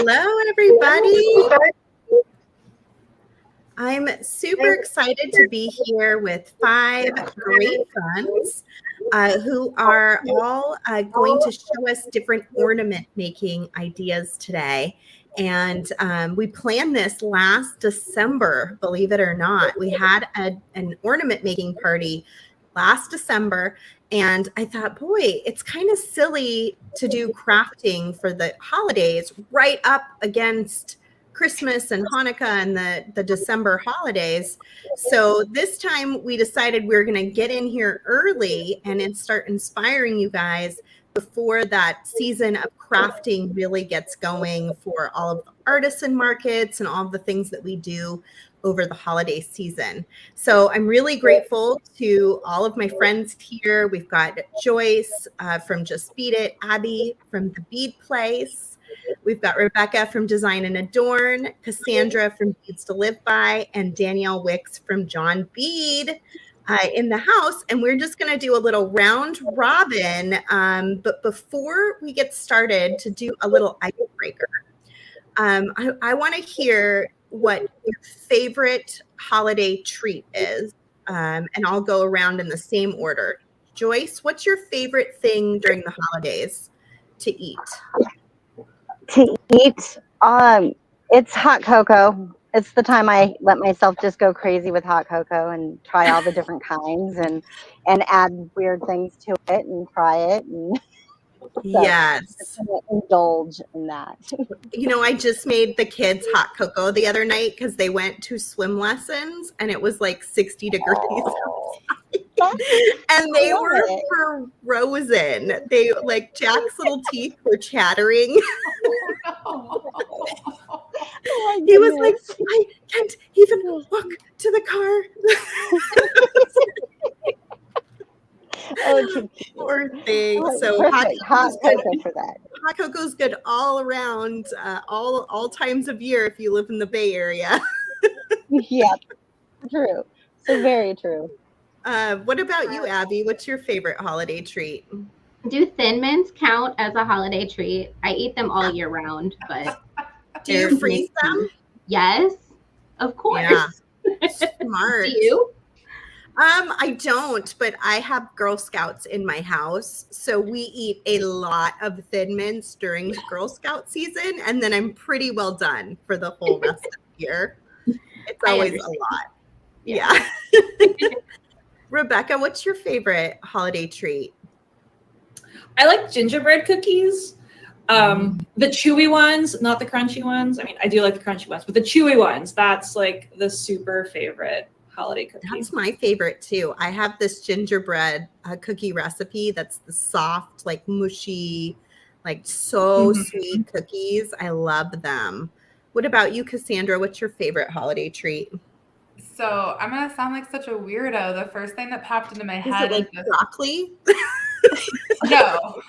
Hello, everybody. I'm super excited to be here with 5 great friends who are all going to show us different ornament making ideas today. And we planned this last December, believe it or not. We had an ornament making party last December. And I thought, boy, it's kind of silly to do crafting for the holidays right up against Christmas and Hanukkah and the December holidays. So this time we decided we were going to get in here early and start inspiring you guys before that season of crafting really gets going for all of the artisan markets and all of the things that we do over the holiday season. So I'm really grateful to all of my friends here. We've got Joyce from Just Beat It, Abby from The Bead Place. We've got Rebecca from Design and Adorn, Cassandra from Beads to Live By, and Danielle Wicks from John Bead in the house. And we're just going to do a little round robin. But before we get started, to do a little icebreaker, I want to hear what your favorite holiday treat is. And I'll go around in the same order. Joyce, what's your favorite thing during the holidays to eat? To eat, it's hot cocoa. It's the time I let myself just go crazy with hot cocoa and try all the different kinds and add weird things to it and try it. And yes, indulge in that. You know, I just made the kids hot cocoa the other night because they went to swim lessons and it was like 60 degrees outside. And they were frozen. They like Jack's little teeth were chattering. He was like, I can't even walk to the car. Oh, poor thing. So hot cocoa for that. Hot cocoa is good all around, all times of year if you live in the Bay Area. Yeah, true. So very true. What about you, Abby? What's your favorite holiday treat? Do Thin Mints count as a holiday treat? I eat them all year round, but do you freeze them? Yes, of course. Yeah. Smart. Do you? I don't, but I have Girl Scouts in my house. So we eat a lot of Thin Mints during Girl Scout season. And then I'm pretty well done for the whole rest of the year. It's always a lot. Yeah. Rebecca, what's your favorite holiday treat? I like gingerbread cookies. The chewy ones, not the crunchy ones. I mean, I do like the crunchy ones, but the chewy ones, that's like the super favorite holiday cookie. That's my favorite too. I have this gingerbread cookie recipe that's the soft, like mushy, like so sweet cookies. I love them. What about you, Cassandra? What's your favorite holiday treat? So I'm gonna sound like such a weirdo. The first thing that popped into my head is like broccoli. No,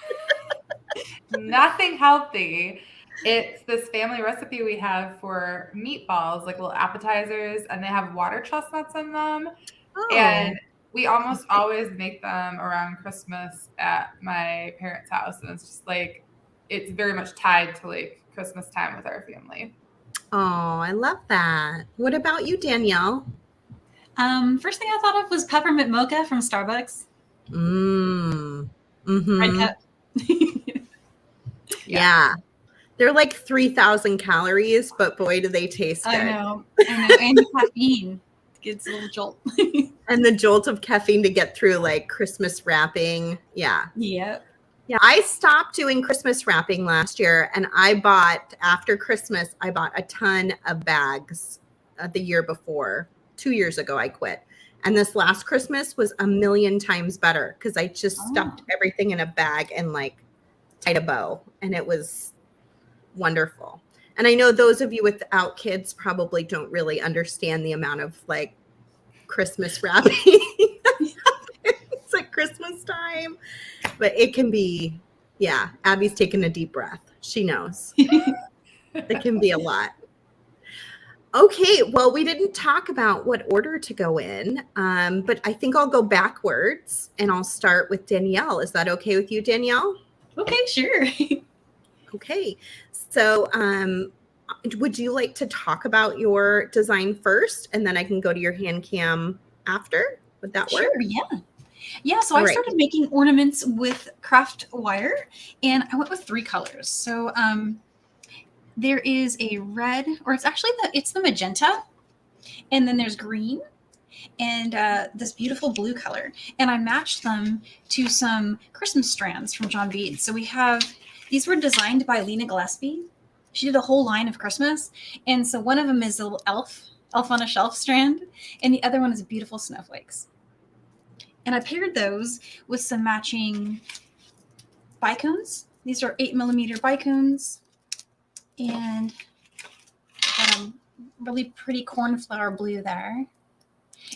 nothing healthy. It's this family recipe we have for meatballs, like little appetizers, and they have water chestnuts in them. Oh. And we almost always make them around Christmas at my parents' house. And it's just like, it's very much tied to like Christmas time with our family. Oh, I love that. What about you, Danielle? First thing I thought of was peppermint mocha from Starbucks. Red cup. Yeah. They're like 3,000 calories, but boy, do they taste good. I know. And the caffeine gets a little jolt. And the jolt of caffeine to get through like Christmas wrapping. Yeah. Yep. Yeah. I stopped doing Christmas wrapping last year and after Christmas, I bought a ton of bags the year before. 2 years ago, I quit. And this last Christmas was a million times better because I just stuffed everything in a bag and like tied a bow. And it was wonderful. And I know those of you without kids probably don't really understand the amount of like Christmas wrapping. It's like Christmas time, but it can be, yeah, Abby's taking a deep breath. She knows. It can be a lot. Okay, well, we didn't talk about what order to go in, but I think I'll go backwards and I'll start with Danielle. Is that okay with you, Danielle? Okay, sure. Okay. So, would you like to talk about your design first, and then I can go to your hand cam after? Would that work? Sure, yeah. Yeah, so All I right. started making ornaments with craft wire, and I went with 3 colors. So there is a red, or it's the magenta, and then there's green, and this beautiful blue color. And I matched them to some Christmas strands from John Bead. So these were designed by Lena Gillespie. She did a whole line of Christmas. And so one of them is a little elf on a shelf strand, and the other one is beautiful snowflakes. And I paired those with some matching bicones. These are 8mm bicones, and got a really pretty cornflower blue there.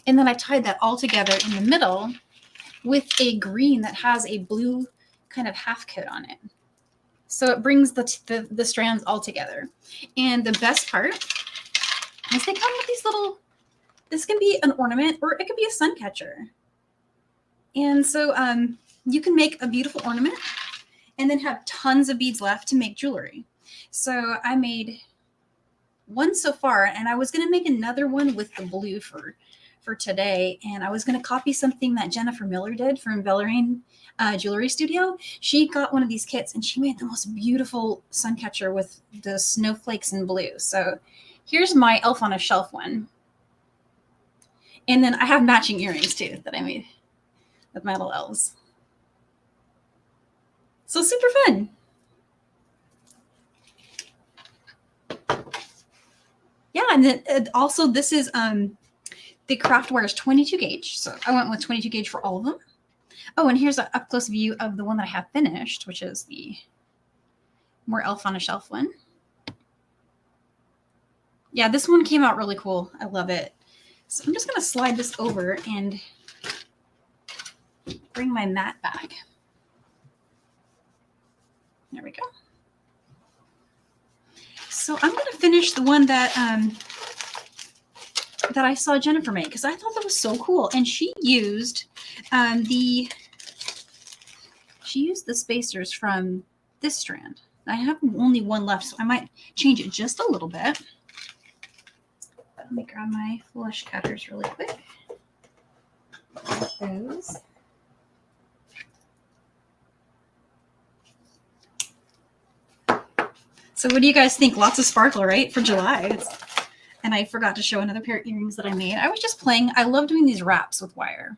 And then I tied that all together in the middle with a green that has a blue kind of half coat on it. So it brings the strands all together. And the best part is they come with these little, this can be an ornament or it could be a sun catcher. And so you can make a beautiful ornament and then have tons of beads left to make jewelry. So I made one so far, and I was going to make another one with the blue for today. And I was going to copy something that Jennifer Miller did from Bellarine Jewelry Studio. She got one of these kits and she made the most beautiful sun catcher with the snowflakes in blue. So here's my elf on a shelf one. And then I have matching earrings too that I made with my little elves. So super fun. Yeah, and then also this is the craft wire is 22 gauge. So I went with 22 gauge for all of them. Oh, and here's an up close view of the one that I have finished, which is the more elf on a shelf one. Yeah, this one came out really cool. I love it. So I'm just going to slide this over and bring my mat back. There we go. So I'm going to finish the one that I saw Jennifer make because I thought that was so cool. And she used the spacers from this strand. I have only one left, so I might change it just a little bit. Let me grab my flush cutters really quick. Those. So what do you guys think? Lots of sparkle, right? For July. And I forgot to show another pair of earrings that I made. I was just playing. I love doing these wraps with wire.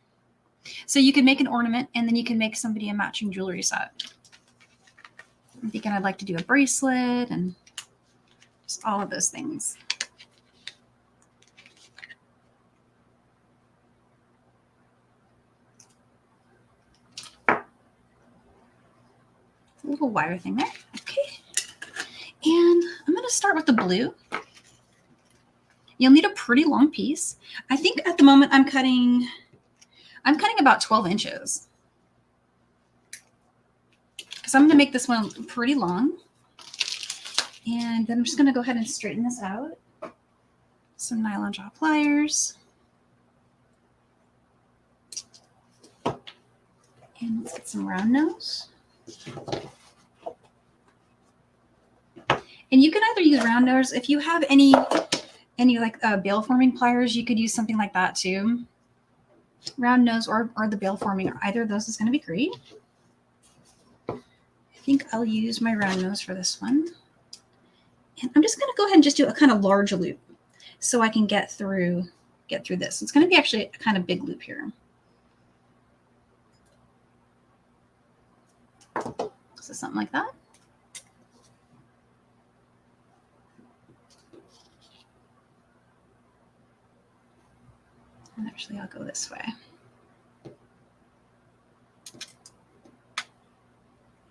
So you can make an ornament and then you can make somebody a matching jewelry set. I'm thinking I'd like to do a bracelet and just all of those things. A little wire thing there. Okay. And I'm going to start with the blue. You'll need a pretty long piece. I think at the moment I'm cutting about 12 inches. Because I'm going to make this one pretty long. And then I'm just going to go ahead and straighten this out. Some nylon jaw pliers. And let's get some round nose. And you can either use round nose. If you have any like bale forming pliers, you could use something like that too. Round nose or the bale forming, either of those is going to be great. I think I'll use my round nose for this one. And I'm just going to go ahead and just do a kind of large loop so I can get through this. It's going to be actually a kind of big loop here. So something like that. And actually, I'll go this way.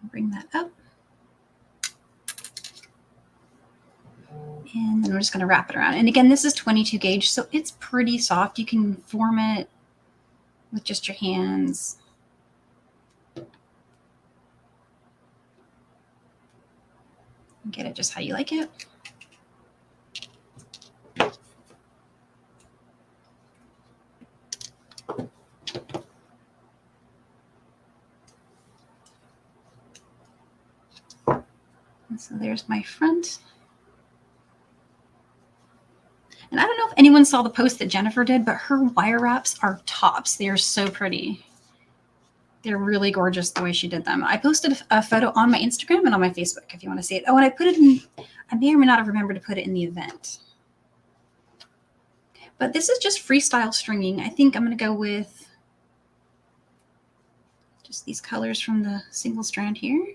Bring that up. And then we're just going to wrap it around. And again, this is 22 gauge, so it's pretty soft. You can form it with just your hands. Get it just how you like it. And so there's my front. And I don't know if anyone saw the post that Jennifer did, but her wire wraps are tops. They are so pretty. They're really gorgeous the way she did them. I posted a photo on my Instagram and on my Facebook if you want to see it. Oh, and I put it in, I may or may not have remembered to put it in the event. But this is just freestyle stringing. I think I'm going to go with just these colors from the single strand here.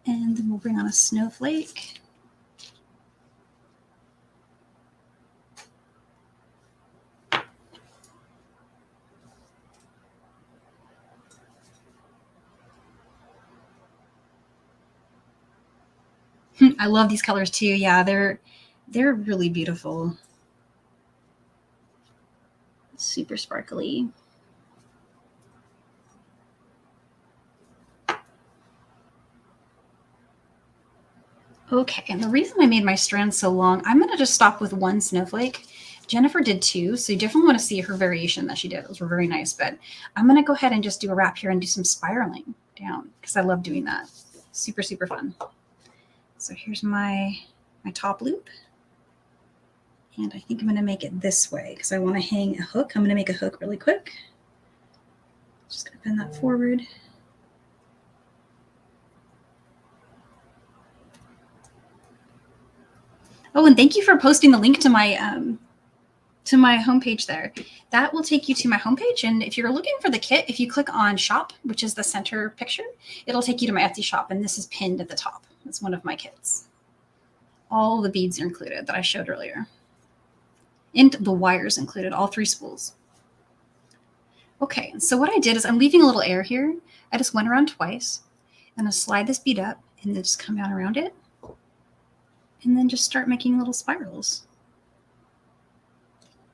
And then we'll bring on a snowflake. I love these colors too. Yeah, they're really beautiful. Super sparkly. Okay, and the reason I made my strands so long, I'm going to just stop with one snowflake. Jennifer did two, so you definitely want to see her variation that she did. Those were very nice, but I'm going to go ahead and just do a wrap here and do some spiraling down because I love doing that. Super, super fun. So here's my top loop. And I think I'm going to make it this way because I want to hang a hook. I'm going to make a hook really quick. Just going to bend that forward. Oh, and thank you for posting the link to my homepage there. That will take you to my homepage. And if you're looking for the kit, if you click on shop, which is the center picture, it'll take you to my Etsy shop. And this is pinned at the top. It's one of my kits. All the beads are included that I showed earlier. And the wires included, all 3 spools. Okay, so what I did is I'm leaving a little air here. I just went around twice. And I slide this bead up and then just come down around it. And then just start making little spirals.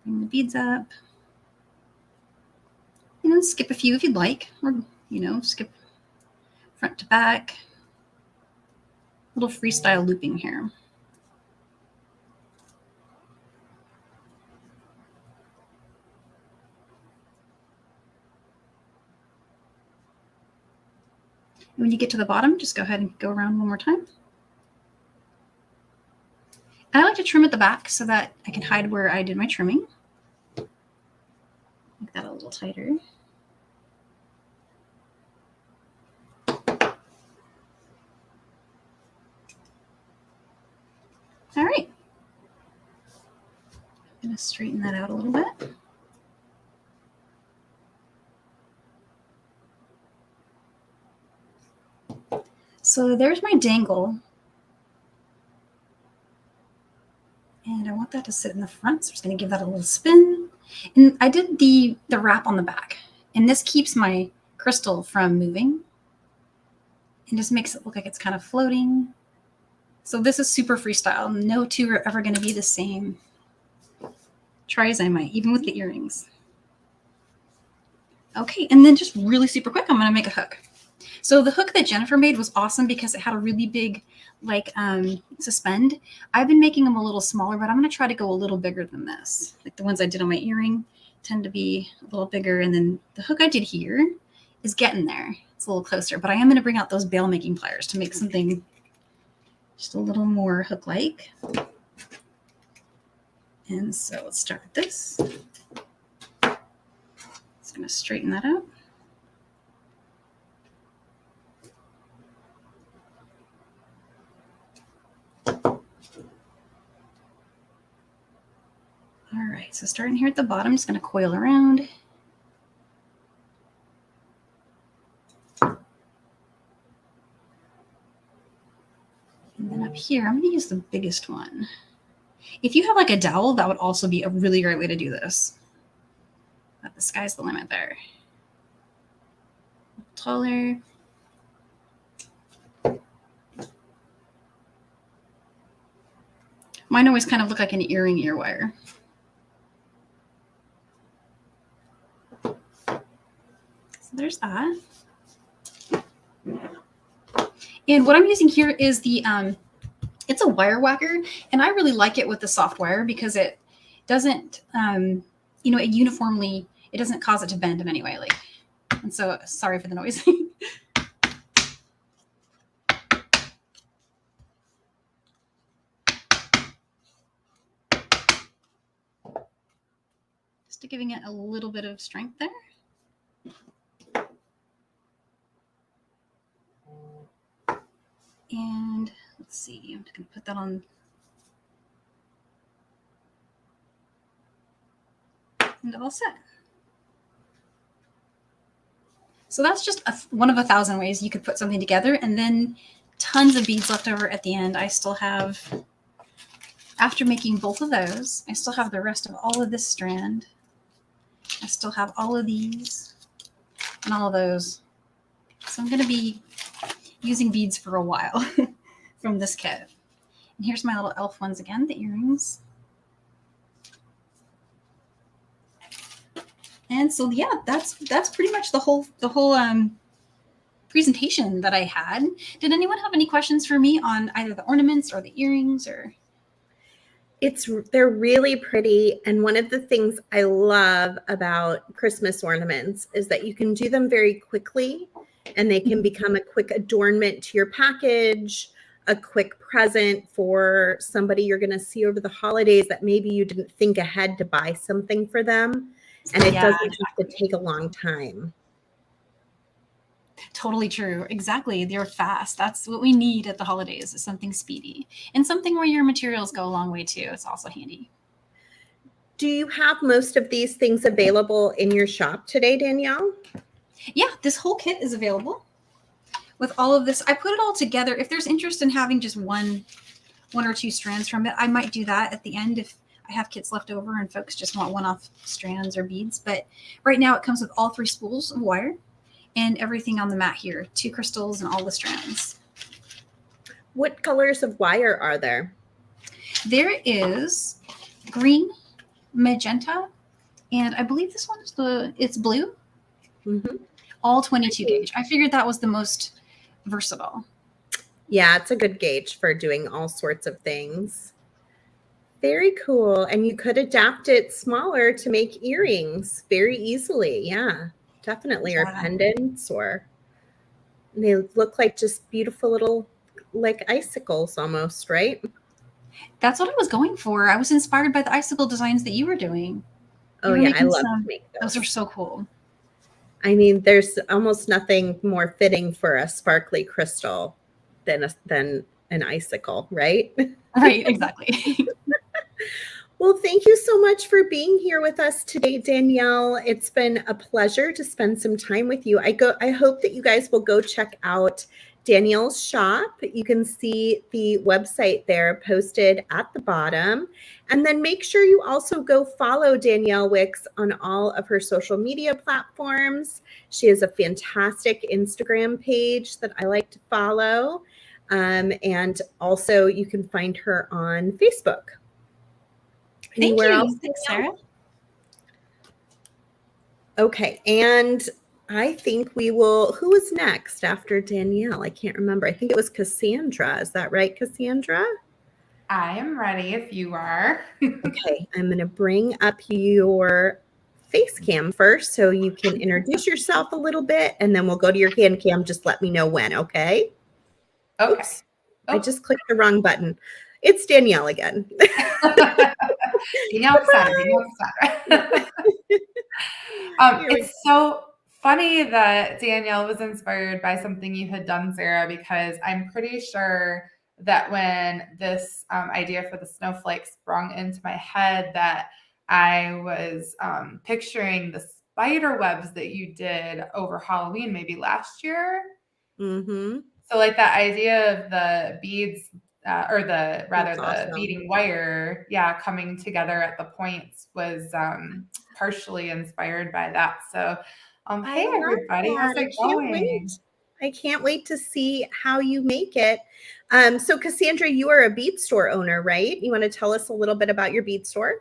Bring the beads up. You know, skip a few if you'd like, or, you know, skip front to back. Little freestyle looping here. And when you get to the bottom, just go ahead and go around one more time. I like to trim at the back so that I can hide where I did my trimming. Make that a little tighter. All right. I'm going to straighten that out a little bit. So there's my dangle. And I want that to sit in the front, so I'm just going to give that a little spin. And I did the wrap on the back. And this keeps my crystal from moving. And just makes it look like it's kind of floating. So this is super freestyle. No two are ever going to be the same. Try as I might, even with the earrings. Okay, and then just really super quick, I'm going to make a hook. So the hook that Jennifer made was awesome because it had a really big, like, suspend. I've been making them a little smaller, but I'm going to try to go a little bigger than this. Like the ones I did on my earring tend to be a little bigger. And then the hook I did here is getting there. It's a little closer, but I am going to bring out those bail making pliers to make something just a little more hook-like. And so let's start with this. Just going to straighten that out. All right, so starting here at the bottom, just going to coil around. And then up here, I'm going to use the biggest one. If you have like a dowel, that would also be a really great way to do this. But the sky's the limit there. Taller. Mine always kind of look like an earring ear wire. So there's that. And what I'm using here is the, it's a wire whacker, and I really like it with the soft wire because it doesn't, you know, it uniformly it doesn't cause it to bend in any way. Like, and so sorry for the noise. Just giving it a little bit of strength there. And let's see, I'm just going to put that on. And all set. So that's just one of 1,000 ways you could put something together, and then tons of beads left over at the end. I still have, after making both of those, I still have the rest of all of this strand. I still have all of these and all of those. So I'm going to be using beads for a while from this kit. And here's my little elf ones again, the earrings. And so yeah, that's pretty much the whole presentation that I had. Did anyone have any questions for me on either the ornaments or the earrings or? They're really pretty. And one of the things I love about Christmas ornaments is that you can do them very quickly and they can become a quick adornment to your package, a quick present for somebody you're going to see over the holidays that maybe you didn't think ahead to buy something for them. And it doesn't have to take a long time. Totally true. Exactly. They're fast. That's what we need at the holidays, is something speedy and something where your materials go a long way too. It's also handy. Do you have most of these things available in your shop today, Danielle? Yeah, this whole kit is available with all of this. I put it all together. If there's interest in having just one or two strands from it, I might do that at the end if I have kits left over and folks just want one-off strands or beads. But right now it comes with all 3 spools of wire and everything on the mat here, 2 crystals and all the strands. What colors of wire are there? There is green, magenta, and I believe this one's it's blue. Mm-hmm. All 22 gauge. I figured that was the most versatile. Yeah, it's a good gauge for doing all sorts of things. Very cool. And you could adapt it smaller to make earrings very easily. Yeah, definitely. Or pendants, or they look like just beautiful little like icicles almost, right? That's what I was going for. I was inspired by the icicle designs that you were doing. Oh yeah, I love to make those. Those are so cool. I mean, there's almost nothing more fitting for a sparkly crystal than an icicle, right? Right, exactly. Well, thank you so much for being here with us today, Danielle. It's been a pleasure to spend some time with you. I hope that you guys will go check out Danielle's shop. You can see the website there posted at the bottom. And then make sure you also go follow Danielle Wicks on all of her social media platforms. She has a fantastic Instagram page that I like to follow. And also you can find her on Facebook. Anywhere else? Thanks, Sarah. Okay, and I think we will, who is next after Danielle? I can't remember. I think it was Cassandra. Is that right, Cassandra? I am ready if you are. Okay, I'm going to bring up your face cam first so you can introduce yourself a little bit, and then we'll go to your hand cam. Just let me know when, okay? Okay. Oops, I just clicked the wrong button. It's Danielle again. It's so funny that Danielle was inspired by something you had done, Sarah, because I'm pretty sure that when this idea for the snowflake sprung into my head, that I was picturing the spider webs that you did over Halloween, maybe last year. Mm-hmm. So like that idea of the beads the beading wire, coming together at the points was partially inspired by that. So, hey everybody, how's it going? I can't wait to see how you make it. So Cassandra, you are a bead store owner, right? You want to tell us a little bit about your bead store?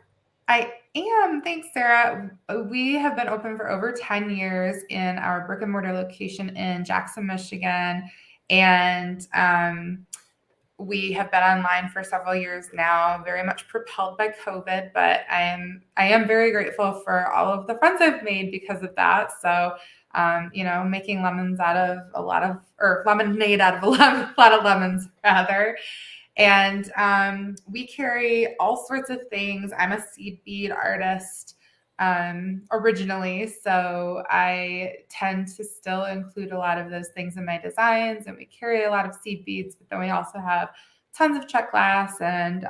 I am. Thanks, Sarah. We have been open for over 10 years in our brick and mortar location in Jackson, Michigan. And we have been online for several years now, very much propelled by COVID, but I am very grateful for all of the friends I've made because of that. So, making lemons out of or lemonade out of a lot of lemons rather. And we carry all sorts of things. I'm a seed bead artist originally, so I tend to still include a lot of those things in my designs, and we carry a lot of seed beads, but then we also have tons of check glass and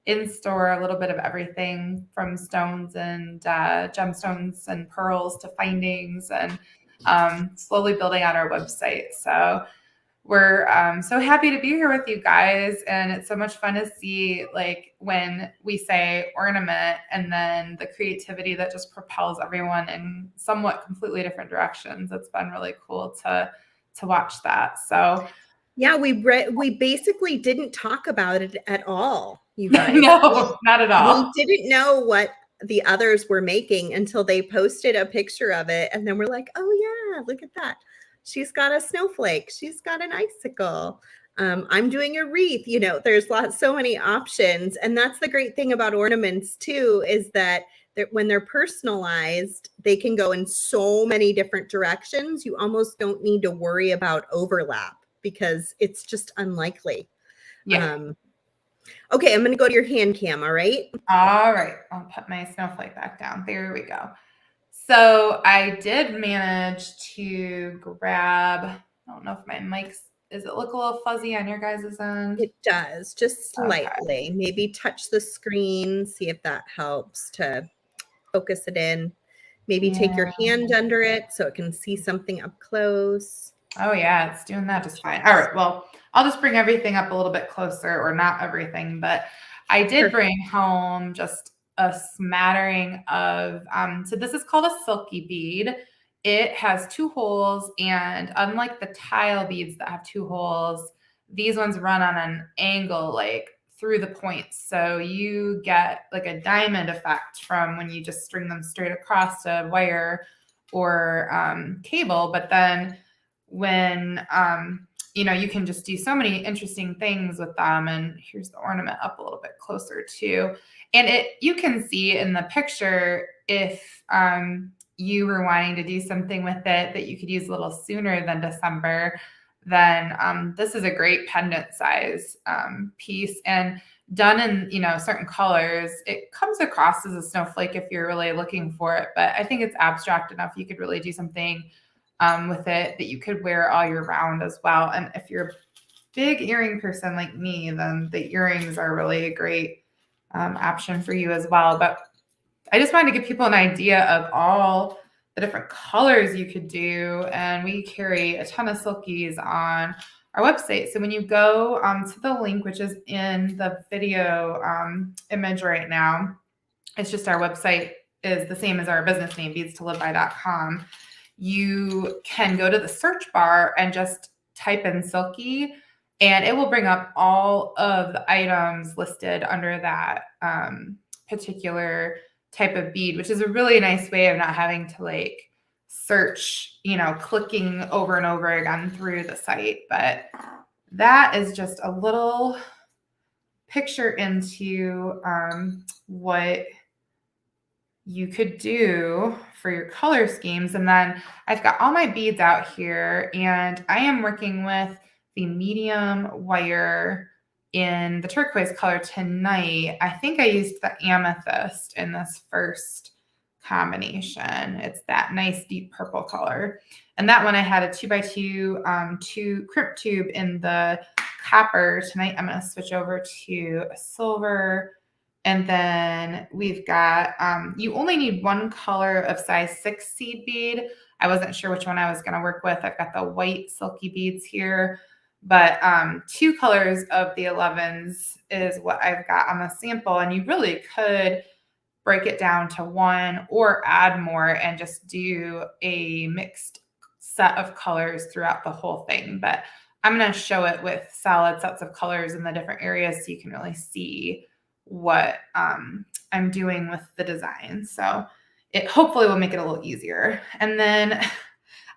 in store a little bit of everything from stones and gemstones and pearls to findings, and slowly building out our website. So we're so happy to be here with you guys, and it's so much fun to see, like, when we say ornament and then the creativity that just propels everyone in somewhat completely different directions. It's been really cool to watch that. So yeah, we basically didn't talk about it at all, you guys. no, not at all. We didn't know what the others were making until they posted a picture of it, and then we're like, oh yeah, look at that. She's got a snowflake. She's got an icicle. I'm doing a wreath. There's so many options. And that's the great thing about ornaments too, is that when they're personalized, they can go in so many different directions. You almost don't need to worry about overlap because it's just unlikely. Yeah. Okay, I'm going to go to your hand cam. All right. All right. I'll put my snowflake back down. There we go. So I did manage to grab, I don't know if my does it look a little fuzzy on your guys' end? It does, just slightly. Okay. Maybe touch the screen, see if that helps to focus it in. Maybe take your hand under it so it can see something up close. Oh yeah, it's doing that just fine. All right, well, I'll just bring everything up a little bit closer, or not everything, but I did bring home just a smattering of, so this is called a silky bead. It has 2 holes, and unlike the tile beads that have 2 holes, these ones run on an angle, like through the points. So you get like a diamond effect from when you just string them straight across a wire or cable. But then when, you can just do so many interesting things with them. And here's the ornament up a little bit closer too. And you can see in the picture, if you were wanting to do something with it that you could use a little sooner than December, then this is a great pendant size piece, and done in certain colors, it comes across as a snowflake if you're really looking for it. But I think it's abstract enough you could really do something with it that you could wear all year round as well. And if you're a big earring person like me, then the earrings are really a great option for you as well. But I just wanted to give people an idea of all the different colors you could do. And we carry a ton of silkies on our website. So when you go to the link, which is in the video image right now, it's just our website is the same as our business name, beadstoliveby.com. You can go to the search bar and just type in silky, and it will bring up all of the items listed under that particular type of bead, which is a really nice way of not having to like search, clicking over and over again through the site. But that is just a little picture into what you could do for your color schemes. And then I've got all my beads out here, and I am working with the medium wire in the turquoise color tonight. I think I used the amethyst in this first combination. It's that nice deep purple color. And that one I had a 2x2 crimp tube in the copper. Tonight I'm going to switch over to a silver. And then we've got, you only need 1 color of size 6 seed bead. I wasn't sure which one I was going to work with. I've got the white silky beads here, but 2 colors of the 11s is what I've got on the sample. And you really could break it down to 1 or add more and just do a mixed set of colors throughout the whole thing. But I'm going to show it with solid sets of colors in the different areas so you can really see what I'm doing with the design. So it hopefully will make it a little easier. And then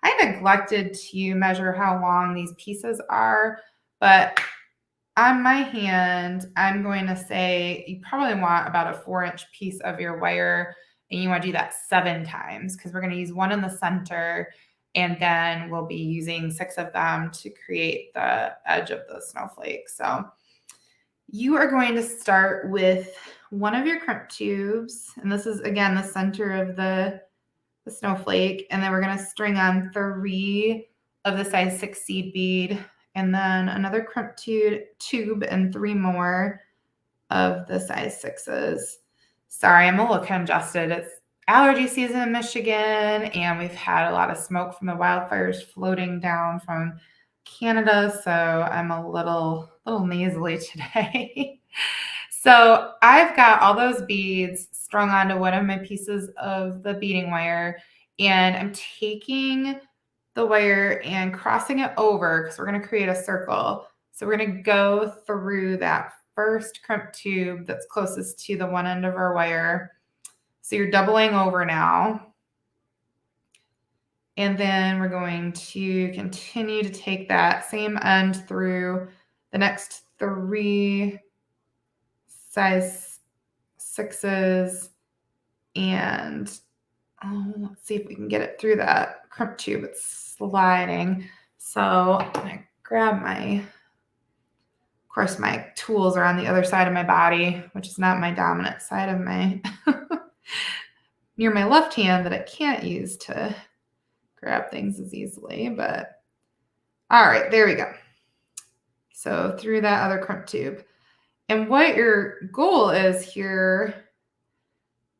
I neglected to measure how long these pieces are, but on my hand, I'm going to say you probably want about a 4-inch piece of your wire, and you want to do that 7 times because we're going to use one in the center, and then we'll be using 6 of them to create the edge of the snowflake. So you are going to start with one of your crimp tubes, and this is, again, the center of the snowflake, and then we're going to string on 3 of the size 6 seed bead, and then another crimp tube and 3 more of the size 6s. Sorry, I'm a little congested. It's allergy season in Michigan, and we've had a lot of smoke from the wildfires floating down from Canada, so I'm a little nasally today. So I've got all those beads strung onto one of my pieces of the beading wire, and I'm taking the wire and crossing it over because we're going to create a circle. So we're going to go through that first crimp tube that's closest to the one end of our wire. So you're doubling over now. And then we're going to continue to take that same end through the next 3 size 6s, and let's see if we can get it through that crimp tube. It's sliding. So I'm gonna grab of course, my tools are on the other side of my body, which is not my dominant side of my, near my left hand that I can't use to grab things as easily, but all right, there we go. So through that other crimp tube. And what your goal is here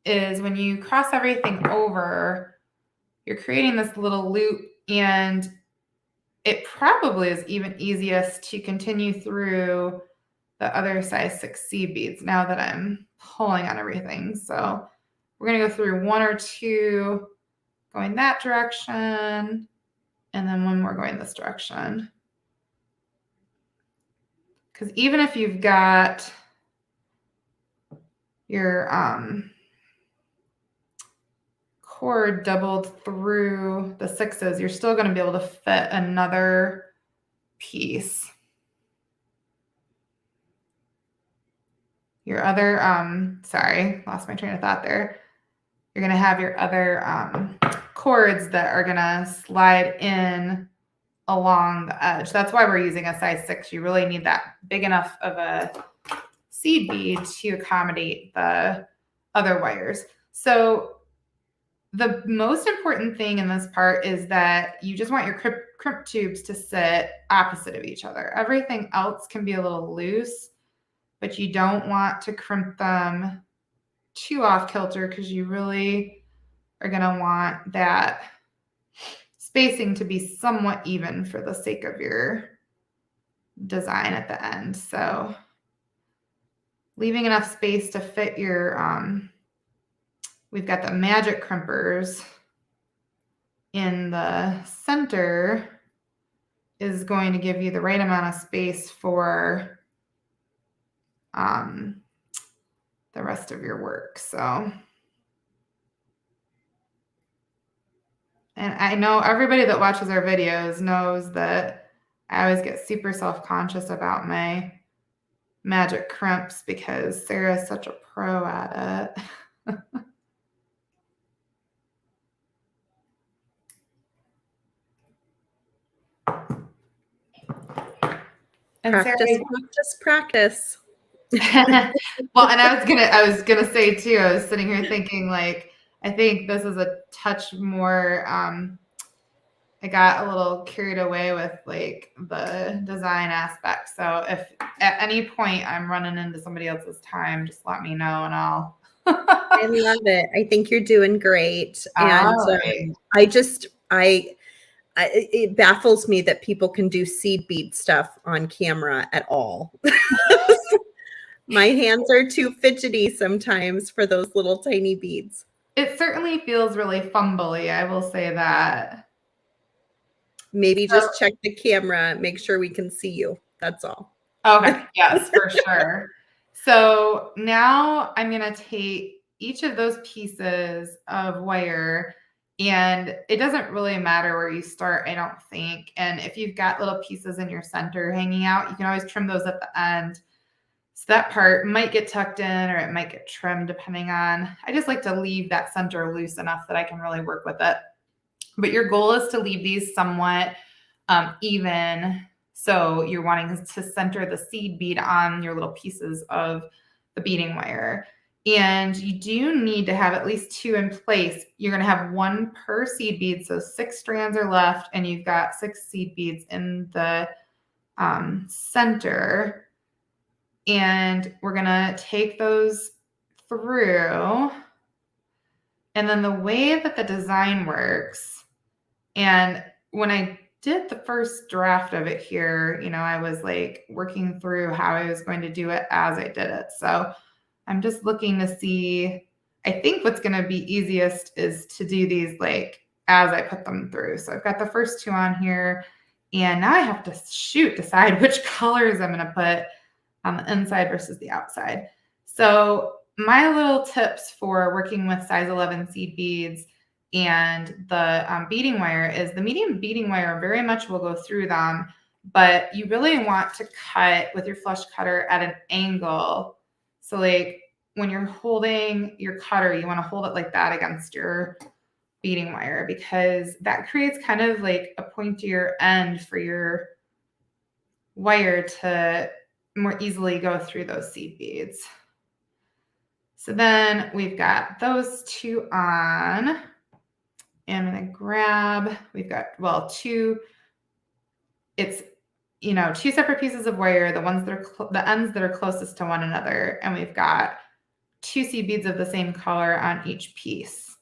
is when you cross everything over, you're creating this little loop, and it probably is even easiest to continue through the other size 6 seed beads now that I'm pulling on everything. So we're going to go through 1 or 2 going that direction, and then 1 more going this direction. Because even if you've got your cord doubled through the 6s, you're still going to be able to fit another piece. Your other, sorry, lost my train of thought there. You're going to have your other cords that are going to slide in along the edge. That's why we're using a size 6. You really need that big enough of a seed bead to accommodate the other wires. So the most important thing in this part is that you just want your crimp tubes to sit opposite of each other. Everything else can be a little loose, but you don't want to crimp them too off kilter because you really are going to want that spacing to be somewhat even for the sake of your design at the end. So leaving enough space to fit your, we've got the magic crimpers in the center is going to give you the right amount of space for the rest of your work. So, and I know everybody that watches our videos knows that I always get super self-conscious about my magic crimps because Sarah is such a pro at it. And Practice, Sarah, practice. well, and I was gonna say too, I was sitting here thinking like, I think this is a touch more, I got a little carried away with like the design aspect. So if at any point I'm running into somebody else's time, just let me know and I'll. I love it. I think you're doing great. And Right. it baffles me that people can do seed bead stuff on camera at all. My hands are too fidgety sometimes for those little tiny beads. It certainly feels really fumbly, I will say that. Maybe just check the camera, make sure we can see you. That's all. Okay, yes, for sure. So now I'm going to take each of those pieces of wire And it doesn't really matter where you start, I don't think. And if you've got little pieces in your center hanging out, you can always trim those at the end. So that part might get tucked in or it might get trimmed depending on, I just like to leave that center loose enough that I can really work with it. But your goal is to leave these somewhat even. So you're wanting to center the seed bead on your little pieces of the beading wire. And you do need to have at least 2 in place. You're going to have 1 per seed bead. So 6 strands are left and you've got 6 seed beads in the center. And we're going to take those through. And then the way that the design works, and when I did the first draft of it here, you know, I was like working through how I was going to do it as I did it. So I'm just looking to see, I think what's going to be easiest is to do these like as I put them through. So I've got the first 2 on here and now I have to decide which colors I'm going to put on the inside versus the outside. So my little tips for working with size 11 seed beads and the beading wire is the medium beading wire very much will go through them, but you really want to cut with your flush cutter at an angle. So like when you're holding your cutter, you want to hold it like that against your beading wire because that creates kind of like a pointier end for your wire to more easily go through those seed beads. So then we've got those 2 on. And I'm going to grab, we've got, well, 2, it's, you know, 2 separate pieces of wire, the ones that are, the ends that are closest to one another. And we've got 2 seed beads of the same color on each piece.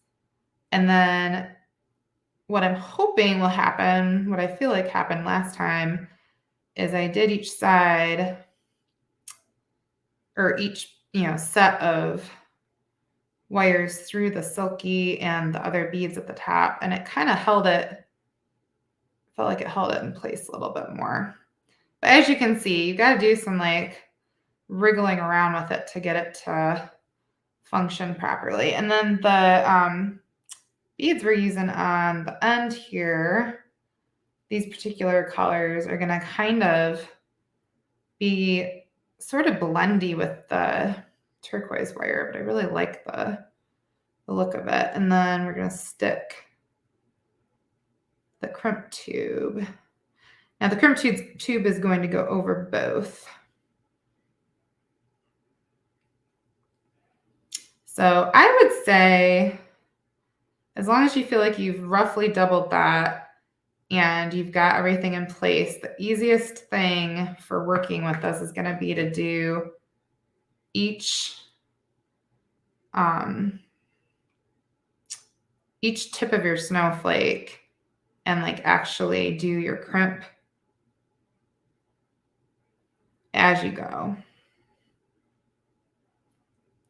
And then what I'm hoping will happen, what I feel like happened last time, is I did each side or each, you know, set of wires through the silky and the other beads at the top, and it kind of held it, felt like it held it in place a little bit more. But as you can see, you got to do some like wriggling around with it to get it to function properly. And then the beads we're using on the end here, these particular colors are going to kind of be sort of blendy with the turquoise wire, but I really like the look of it. And then we're going to stick the crimp tube. Now the crimp tube is going to go over both. So I would say as long as you feel like you've roughly doubled that and you've got everything in place, the easiest thing for working with this is going to be to do each tip of your snowflake and like actually do your crimp as you go.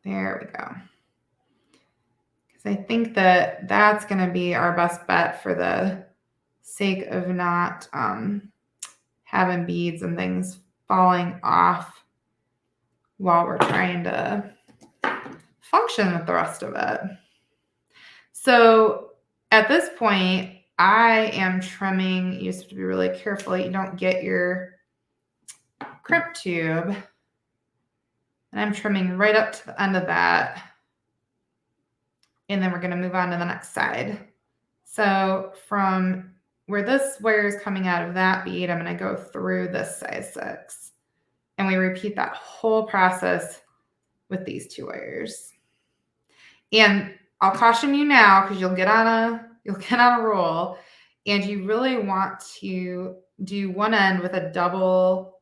There we go. Because I think that that's going to be our best bet for the sake of not having beads and things falling off while we're trying to function with the rest of it. So at this point, I am trimming. You just have to be really careful you don't get your crimp tube. And I'm trimming right up to the end of that. And then we're going to move on to the next side. So from where this wire is coming out of that bead, I'm going to go through this size 6. And we repeat that whole process with these 2 wires. And I'll caution you now because you'll get on a roll, and you really want to do one end with a double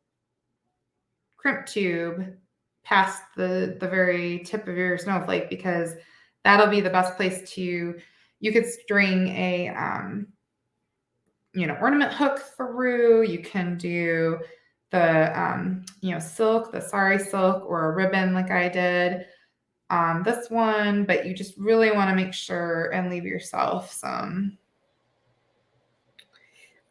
crimp tube past the very tip of your snowflake, because that'll be the best place to, you could string a ornament hook through. You can do the silk, the sari silk, or a ribbon like I did on this one, but you just really want to make sure and leave yourself some.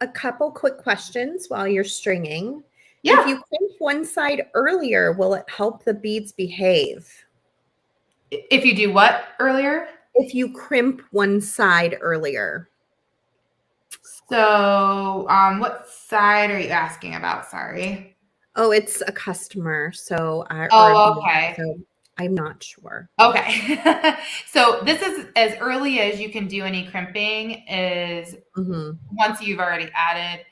A couple quick questions while you're stringing. Yeah. If you crimp one side earlier, will it help the beads behave? If you do what earlier? if you crimp one side earlier. So, what side are you asking about? Sorry. Oh, it's a customer, so Oh, okay. so I'm not sure. Okay. So this is as early as you can do any crimping is once you've already added,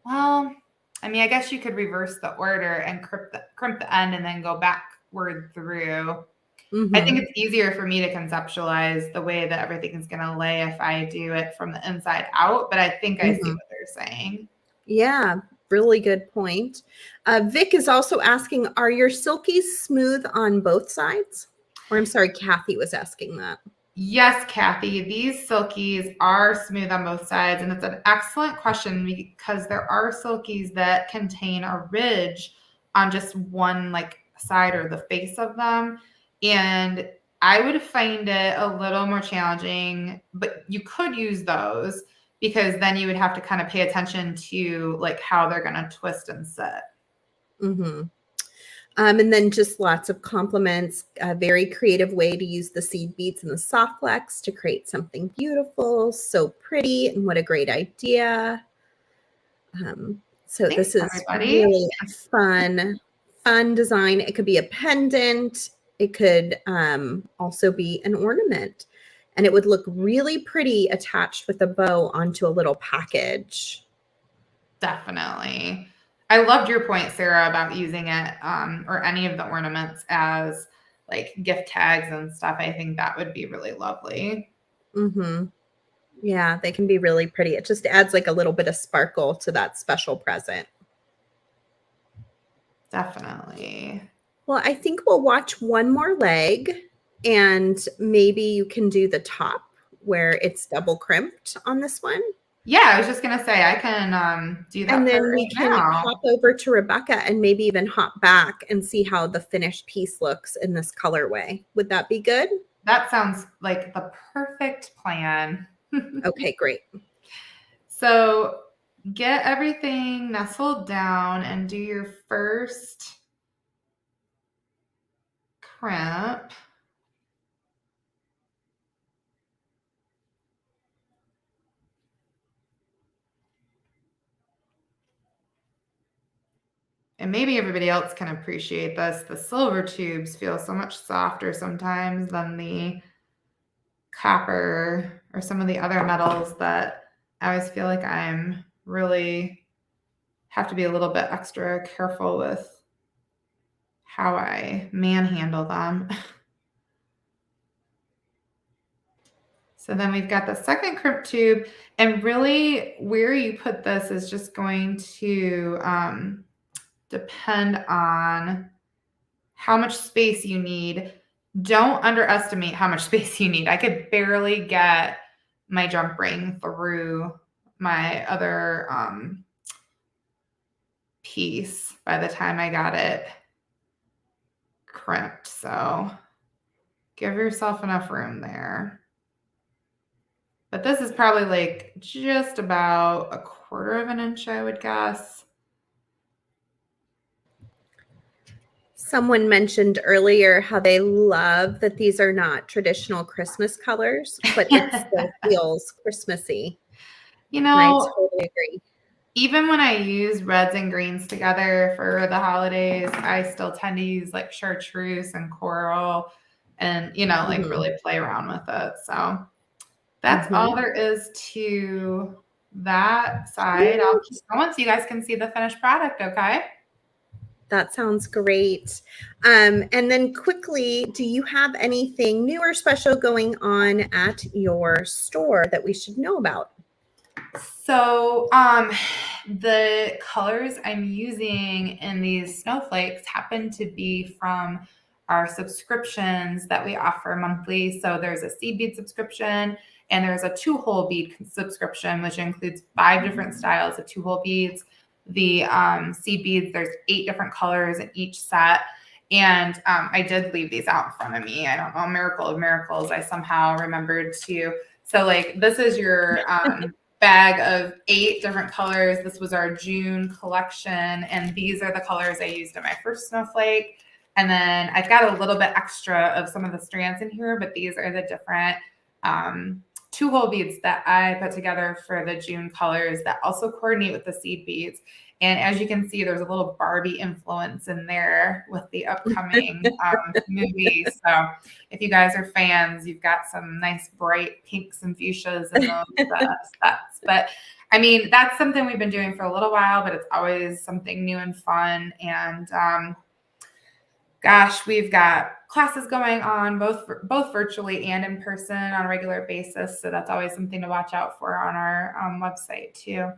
well, I mean, I guess you could reverse the order and crimp the end and then go backward through. I think it's easier for me to conceptualize the way that everything is going to lay if I do it from the inside out, but I think I see what they're saying. Yeah, really good point. Vic is also asking, are your silkies smooth on both sides? Or I'm sorry, Kathy was asking that. Yes, Kathy, these silkies are smooth on both sides. And it's an excellent question because there are silkies that contain a ridge on just one like side or the face of them. And I would find it a little more challenging, but you could use those because then you would have to kind of pay attention to like how they're going to twist and sit. And then just lots of compliments, a very creative way to use the seed beads and the soft flex to create something beautiful, so pretty, and what a great idea. So Thanks, this is everybody. really a fun design. It could be a pendant. It could also be an ornament. And it would look really pretty attached with a bow onto a little package. Definitely. I loved your point, Sarah, about using it or any of the ornaments as like gift tags and stuff. I think that would be really lovely. Yeah, they can be really pretty. It just adds like a little bit of sparkle to that special present. Definitely. Well, I think we'll watch one more leg and maybe you can do the top where it's double crimped on this one. Yeah, I was just going to say I can do that. And then we can now. hop over to Rebecca and maybe even hop back and see how the finished piece looks in this colorway. Would that be good? That sounds like the perfect plan. Okay, great. So get everything nestled down and do your first crimp. And maybe everybody else can appreciate this. The silver tubes feel so much softer sometimes than the copper or some of the other metals that I always feel like I'm really have to be a little bit extra careful with how I manhandle them. So then we've got the second crimp tube, and really where you put this is just going to depend on how much space you need. Don't underestimate how much space you need. I could barely get my jump ring through my other piece by the time I got it crimped. So give yourself enough room there. But this is probably like just about 1/4 of an inch, I would guess. Someone mentioned earlier how they love that these are not traditional Christmas colors, but it still feels Christmassy. You know, and I totally agree. Even when I use reds and greens together for the holidays, I still tend to use like chartreuse and coral and, you know, like really play around with it. So that's all there is to that side. I'll keep going so you guys can see the finished product, okay? That sounds great. And then quickly, do you have anything new or special going on at your store that we should know about? So the colors I'm using in these snowflakes happen to be from our subscriptions that we offer monthly. So there's a seed bead subscription and there's a 2-hole bead subscription, which includes 5 different styles of 2-hole beads. The seed beads, there's 8 different colors in each set. And I did leave these out in front of me. I don't know, miracle of miracles. I somehow remembered to. So like this is your bag of 8 different colors. This was our June collection. And these are the colors I used in my first snowflake. And then I've got a little bit extra of some of the strands in here, but these are the different 2-hole beads that I put together for the June colors that also coordinate with the seed beads. And as you can see, there's a little Barbie influence in there with the upcoming movie. So if you guys are fans, you've got some nice bright pinks and fuchsias in those sets. But I mean, that's something we've been doing for a little while, but it's always something new and fun. And gosh, we've got classes going on both virtually and in person on a regular basis. So that's always something to watch out for on our website too.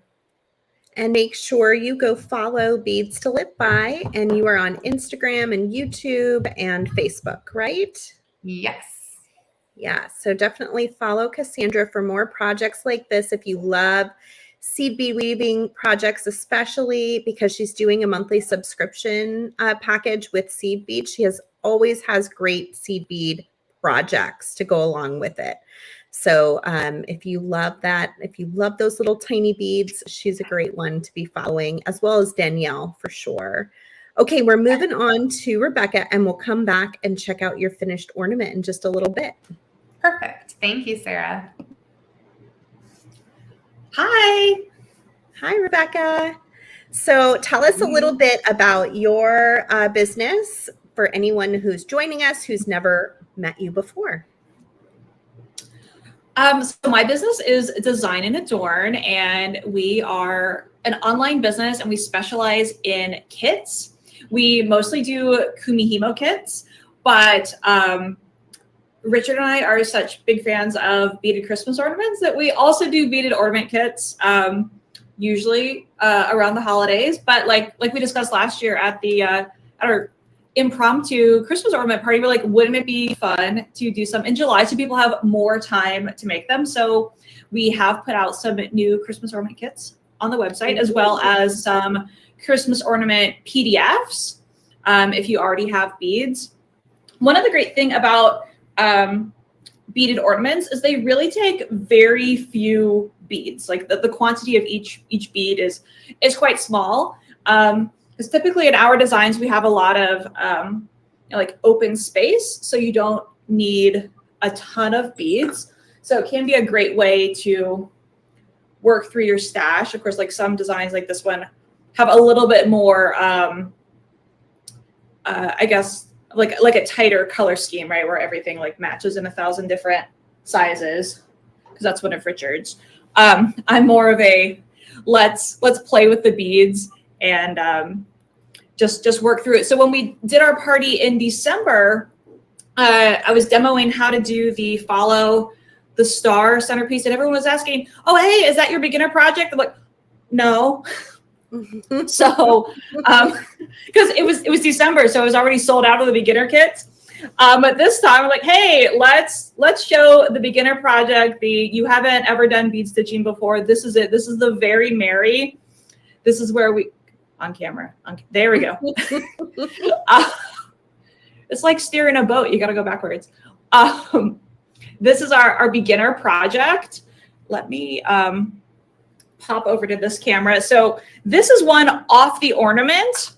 And make sure you go follow Beads to Live By, and you are on Instagram and YouTube and Facebook, right? Yes. Yeah, so definitely follow Cassandra for more projects like this. If you love seed bead weaving projects, especially because she's doing a monthly subscription package with seed bead, she always has great seed bead projects to go along with it. So if you love that, if you love those little tiny beads, she's a great one to be following, as well as Danielle for sure. Okay, we're moving on to Rebecca, and we'll come back and check out your finished ornament in just a little bit. Perfect. Thank you, Sarah. Hi. Hi, Rebecca. So tell us a little bit about your business for anyone who's joining us who's never met you before. So my business is Design and Adorn, and we are an online business, and we specialize in kits. We mostly do Kumihimo kits, but Richard and I are such big fans of beaded Christmas ornaments that we also do beaded ornament kits, usually around the holidays. But like we discussed last year at our impromptu Christmas ornament party, we're like, wouldn't it be fun to do some in July so people have more time to make them? So we have put out some new Christmas ornament kits on the website, as well as some Christmas ornament PDFs if you already have beads. One of the great thing about beaded ornaments is they really take very few beads. Like the quantity of each bead is quite small. Because typically in our designs, we have a lot of like open space, so you don't need a ton of beads. So it can be a great way to work through your stash. Of course, like some designs like this one have a little bit more, I guess, like a tighter color scheme, right? Where everything like matches in 1,000 different sizes, because that's one of Richard's. I'm more of a let's play with the beads and just work through it. So when we did our party in December, I was demoing how to do the follow the star centerpiece, and everyone was asking, "Oh, hey, is that your beginner project?" I'm like, "No." So, because it was December, so it was already sold out of the beginner kits. But this time, we're like, "Hey, let's show the beginner project. You haven't ever done bead stitching before. This is it. This is the very merry. This is where we." On camera. There we go. It's like steering a boat. You got to go backwards. This is our beginner project. Let me pop over to this camera. So this is one off the ornament.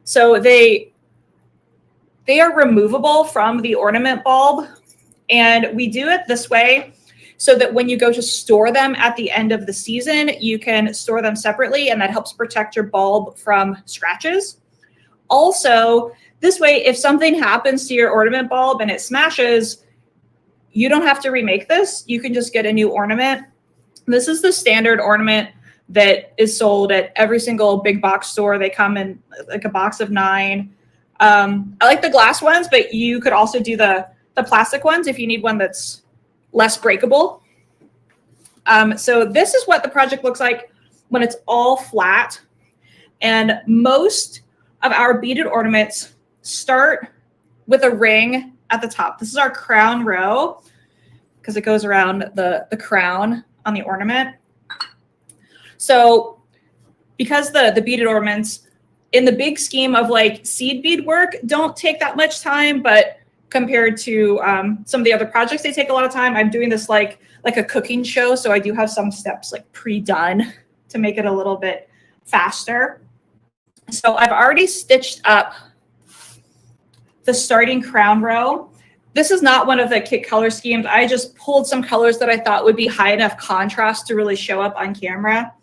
So they are removable from the ornament bulb. And we do it this way so that when you go to store them at the end of the season, you can store them separately, and that helps protect your bulb from scratches. Also, this way, if something happens to your ornament bulb and it smashes, you don't have to remake this. You can just get a new ornament. This is the standard ornament that is sold at every single big box store. They come in like a box of 9. I like the glass ones, but you could also do the plastic ones if you need one that's less breakable. So this is what the project looks like when it's all flat. And most of our beaded ornaments start with a ring at the top. This is our crown row because it goes around the crown on the ornament. So because the beaded ornaments in the big scheme of like seed bead work don't take that much time, but compared to some of the other projects, they take a lot of time. I'm doing this like a cooking show, so I do have some steps like pre-done to make it a little bit faster. So I've already stitched up the starting crown row. this is not one of the kit color schemes. I just pulled some colors that I thought would be high enough contrast to really show up on camera.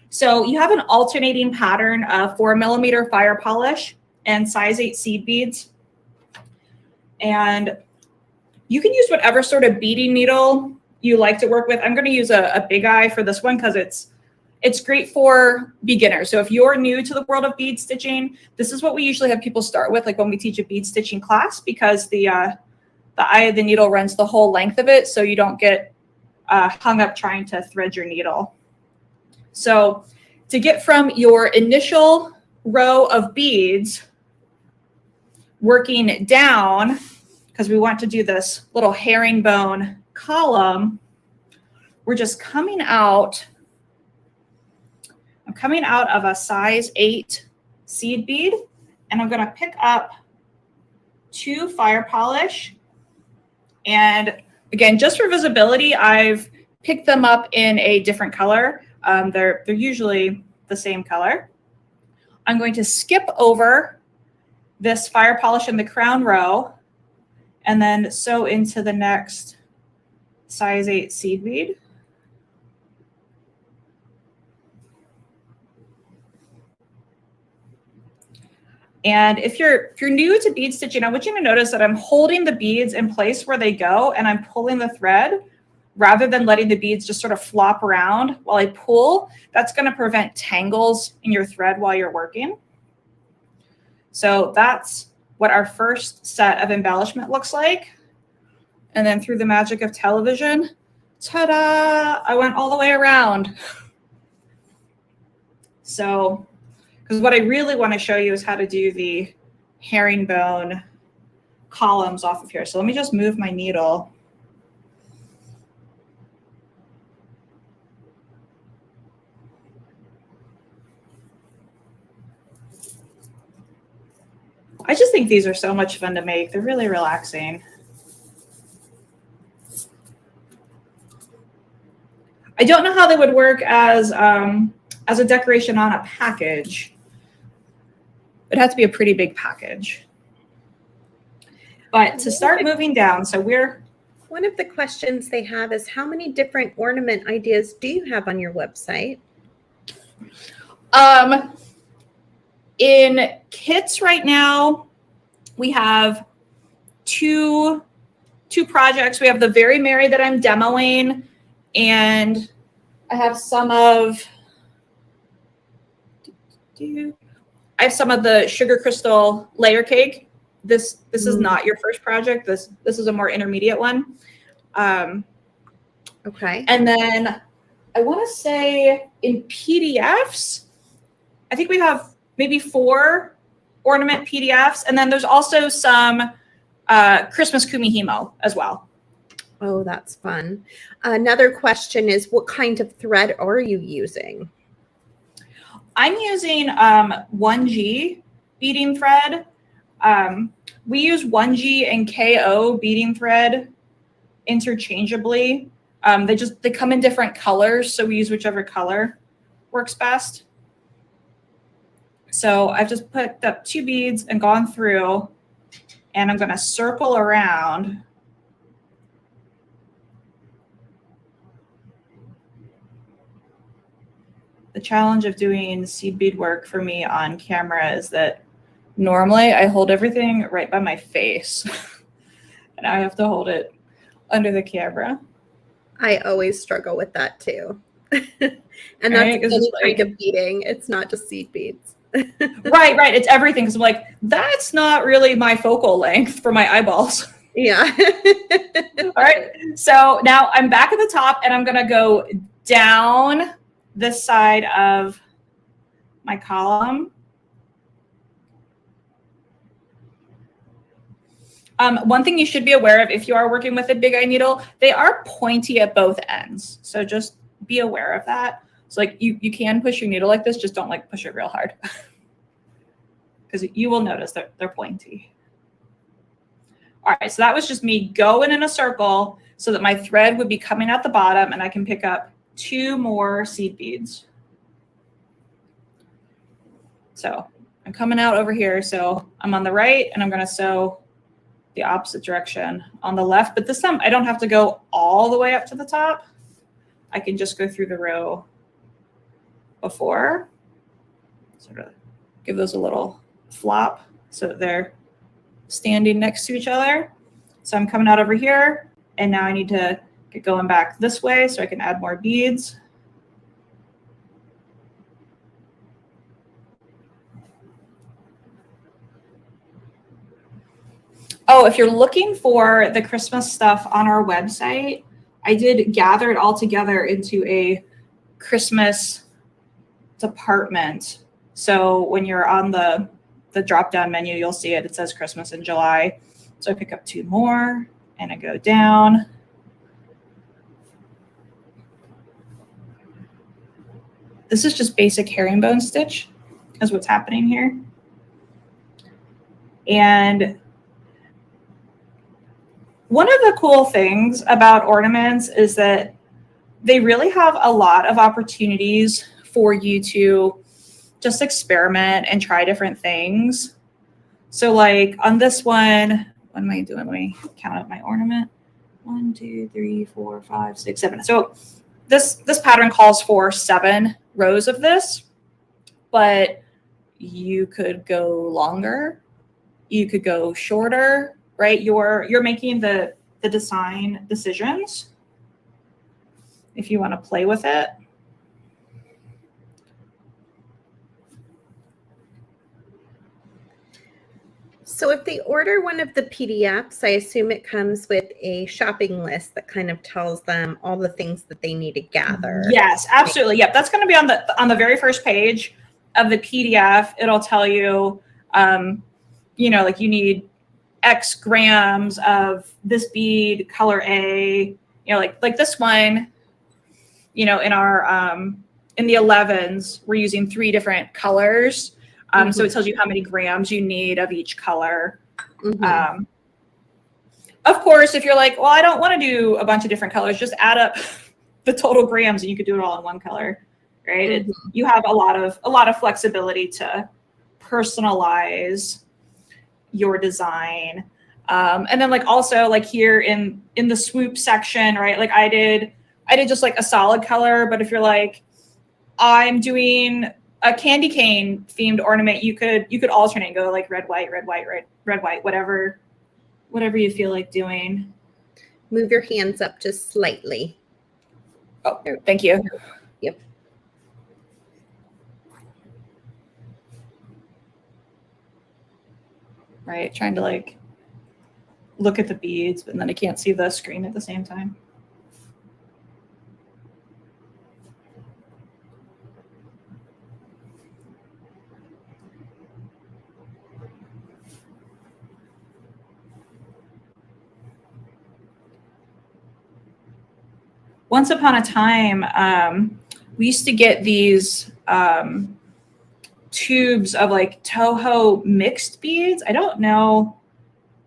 So you have an alternating pattern of 4mm fire polish and size 8 seed beads. And you can use whatever sort of beading needle you like to work with. I'm going to use a Big Eye for this one because it's great for beginners. So if you're new to the world of bead stitching, this is what we usually have people start with, like when we teach a bead stitching class, because the eye of the needle runs the whole length of it, so you don't get hung up trying to thread your needle. So to get from your initial row of beads, working down, because we want to do this little herringbone column, we're just coming out. I'm coming out of a size 8 seed bead, and I'm going to pick up 2 fire polish. And again, just for visibility, I've picked them up in a different color. They're usually the same color. I'm going to skip over this fire polish in the crown row and then sew into the next size 8 seed bead. And if you're new to bead stitching, I want you to notice that I'm holding the beads in place where they go, and I'm pulling the thread rather than letting the beads just sort of flop around while I pull. That's going to prevent tangles in your thread while you're working. So that's what our first set of embellishment looks like. And then through the magic of television, ta-da, I went all the way around. So, because what I really want to show you is how to do the herringbone columns off of here. So let me just move my needle. I just think these are so much fun to make. They're really relaxing. I don't know how they would work as a decoration on a package. It'd have to be a pretty big package. But to start moving down, so one of the questions they have is, how many different ornament ideas do you have on your website? In kits right now, we have two projects. We have the Very Merry that I'm demoing, and I have some of the Sugar Crystal layer cake. This is not your first project. This is a more intermediate one. Okay. And then I want to say in PDFs, I think we have maybe 4 ornament PDFs. And then there's also some Christmas Kumihimo as well. Oh, that's fun. Another question is, what kind of thread are you using? I'm using 1G beading thread. We use 1G and KO beading thread interchangeably. They come in different colors, so we use whichever color works best. So I've just picked up 2 beads and gone through, and I'm going to circle around. The challenge of doing seed bead work for me on camera is that normally I hold everything right by my face, and I have to hold it under the camera. I always struggle with that too. And that's any kind of beading. It's not just seed beads. Right. It's everything. Because I'm like, that's not really my focal length for my eyeballs. Yeah. All right. So now I'm back at the top, and I'm going to go down this side of my column. One thing you should be aware of if you are working with a Big Eye needle, they are pointy at both ends. So just be aware of that. So like you can push your needle like this, just don't like push it real hard because you will notice that they're pointy. All right, so that was just me going in a circle so that my thread would be coming out the bottom, and I can pick up 2 more seed beads. So I'm coming out over here. So I'm on the right, and I'm going to sew the opposite direction on the left, but this time I don't have to go all the way up to the top. I can just go through the row before, sort of give those a little flop so that they're standing next to each other. So I'm coming out over here, and now I need to get going back this way so I can add more beads. Oh, if you're looking for the Christmas stuff on our website, I did gather it all together into a Christmas department. So when you're on the drop-down menu, you'll see it. It says Christmas in July. So I pick up 2 more, and I go down. This is just basic herringbone stitch, is what's happening here. And one of the cool things about ornaments is that they really have a lot of opportunities for you to just experiment and try different things. So like on this one, what am I doing? Let me count up my ornament. 1, 2, 3, 4, 5, 6, 7. So this pattern calls for 7 rows of this, but you could go longer. You could go shorter, right? You're making the design decisions if you want to play with it. So if they order one of the PDFs, I assume it comes with a shopping list that kind of tells them all the things that they need to gather. Yes, absolutely. Yep, that's going to be on the very first page of the PDF. It'll tell you, like you need X grams of this bead, color A. Like this one. In our in the 11s, we're using 3 different colors. So it tells you how many grams you need of each color. Mm-hmm. Of course, if you're like, well, I don't want to do a bunch of different colors, just add up the total grams and you could do it all in one color, right? Mm-hmm. You have a lot of flexibility to personalize your design. And then also here in the swoop section, right? Like I did just like a solid color, but if you're like, I'm doing a candy cane themed ornament, you could alternate and go like red, white, whatever you feel like doing. Move your hands up just slightly. Oh, thank you. Yep. Right, trying to look at the beads, but then I can't see the screen at the same time. Once upon a time, we used to get these tubes of Toho mixed beads. I don't know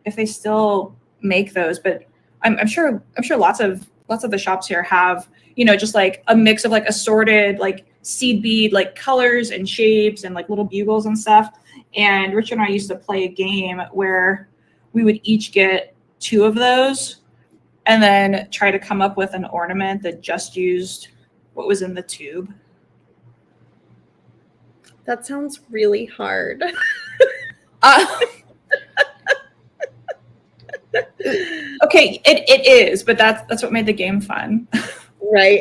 if they still make those, but I'm sure lots of the shops here have, just a mix of assorted seed bead colors and shapes and little bugles and stuff. And Richard and I used to play a game where we would each get 2 of those and then try to come up with an ornament that just used what was in the tube. That sounds really hard. Okay, it is, but that's what made the game fun. Right.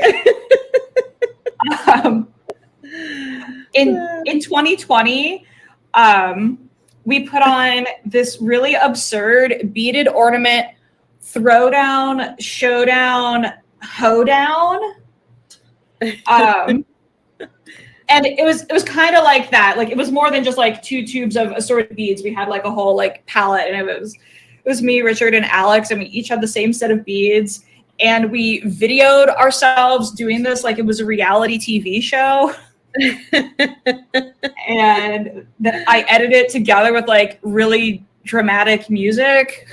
In 2020, we put on this really absurd beaded ornament throwdown, showdown, hoedown. And it was kind of like that. It was more than just 2 tubes of assorted beads. We had a whole palette, and it was me, Richard, and Alex, and we each had the same set of beads. And we videoed ourselves doing this like it was a reality TV show. And then I edited it together with really dramatic music.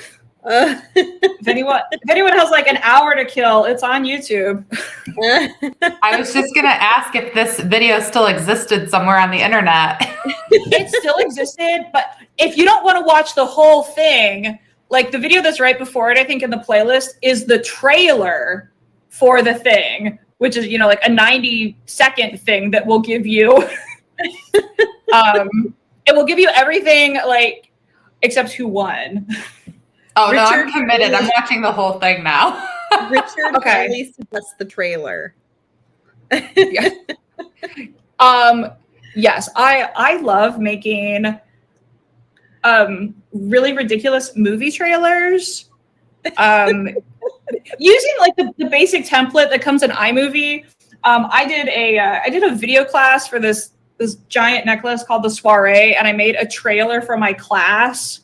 If anyone has an hour to kill, it's on YouTube. I was just gonna ask if this video still existed somewhere on the internet. It still existed, but if you don't want to watch the whole thing, like the video that's right before it, I think in the playlist, is the trailer for the thing, which is, you know, like a 90-second thing that will give you, it will give you everything, like, except who won. Oh, no, Richard I'm committed. I'm watching the whole thing now. Richard Okay. only suggests the trailer. Yeah. Yes, I love making really ridiculous movie trailers. Using like the basic template that comes in iMovie. I did a video class for this giant necklace called the Soiree, and I made a trailer for my class,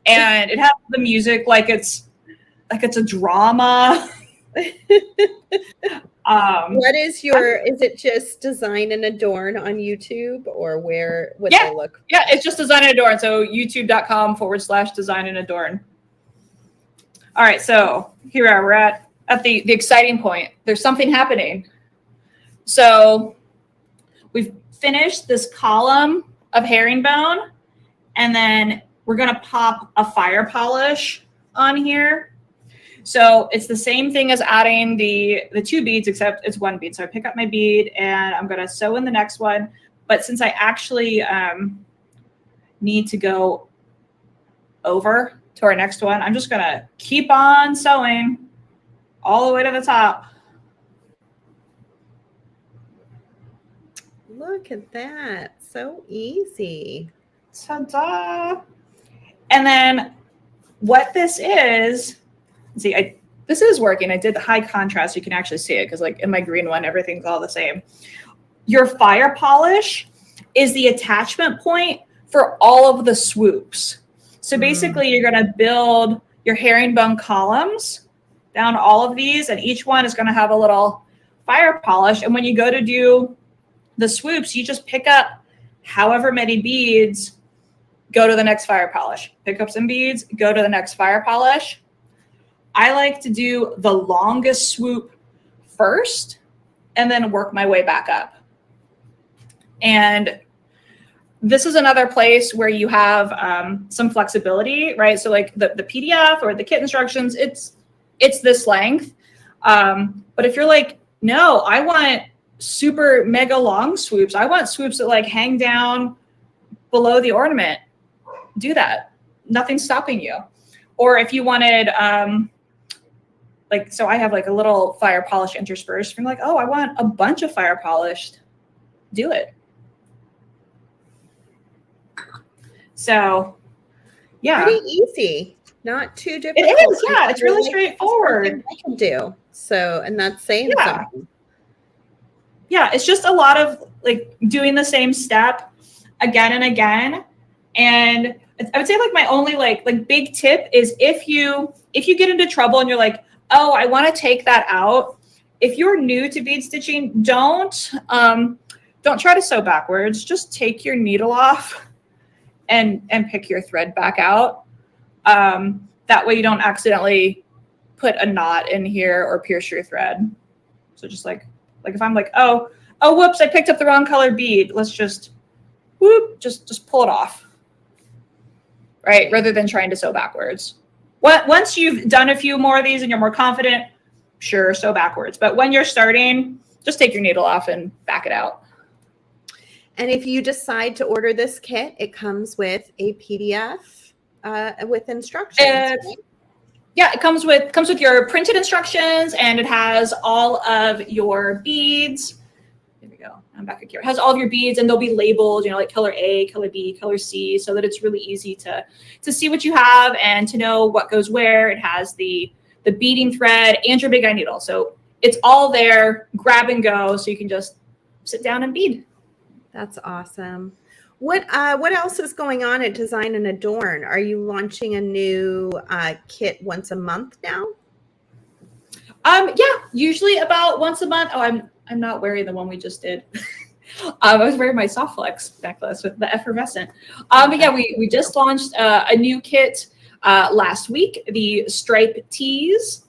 and it has the music like it's a drama. What is it just Design and Adorn on YouTube, or where would Yeah. they look? Yeah, it's just Design and Adorn. So youtube.com/Design and Adorn. All right, so here we are. We're at the exciting point. There's something happening. So we've finished this column of herringbone, and then we're gonna pop a fire polish on here. So it's the same thing as adding the 2 beads, except it's 1 bead. So I pick up my bead and I'm gonna sew in the next one. But since I actually need to go over to our next one, I'm just gonna keep on sewing all the way to the top. Look at that. So easy. Ta-da! And then what this is, see, this is working. I did the high contrast. You can actually see it because like in my green one, everything's all the same. Your fire polish is the attachment point for all of the swoops. So basically you're going to build your herringbone columns down all of these, and each one is going to have a little fire polish. And when you go to do the swoops, you just pick up however many beads, go to the next fire polish. Pick up some beads, go to the next fire polish. I like to do the longest swoop first and then work my way back up. And this is another place where you have some flexibility, right? So like the PDF or the kit instructions, it's this length. But if you're like, no, I want super mega long swoops. I want swoops that like hang down below the ornament. Do that. Nothing's stopping you. Or if you wanted, so I have like a little fire polish interspersed. You're like, oh, I want a bunch of fire polished. Do it. So, yeah. Pretty easy. Not too difficult. It is, yeah. It's really straightforward. I can do. So, and that's saying something. Yeah, it's just a lot of like doing the same step again and again. And I would say like my only like big tip is if you get into trouble and you're like, oh, I want to take that out. If you're new to bead stitching, don't try to sew backwards. Just take your needle off and pick your thread back out. That way you don't accidentally put a knot in here or pierce your thread. So just like if I'm like, oh, whoops, I picked up the wrong color bead. Let's just pull it off. Right? Rather than trying to sew backwards. Once you've done a few more of these and you're more confident, sure, sew backwards. But when you're starting, just take your needle off and back it out. And if you decide to order this kit, it comes with a PDF with instructions. Right? Yeah, it comes with your printed instructions, and it has all of your beads. Here we go. I'm back here. It has all of your beads, and they'll be labeled, like color A, color B, color C, so that it's really easy to see what you have and to know what goes where. It has the beading thread and your big eye needle, so it's all there. Grab and go, so you can just sit down and bead. That's awesome. What else is going on at Design and Adorn? Are you launching a new kit once a month now? Yeah, usually about once a month. Oh, I'm not wearing the one we just did. I was wearing my Soft Flex necklace with the effervescent. But yeah, we just launched a new kit last week, the Stripe Tees,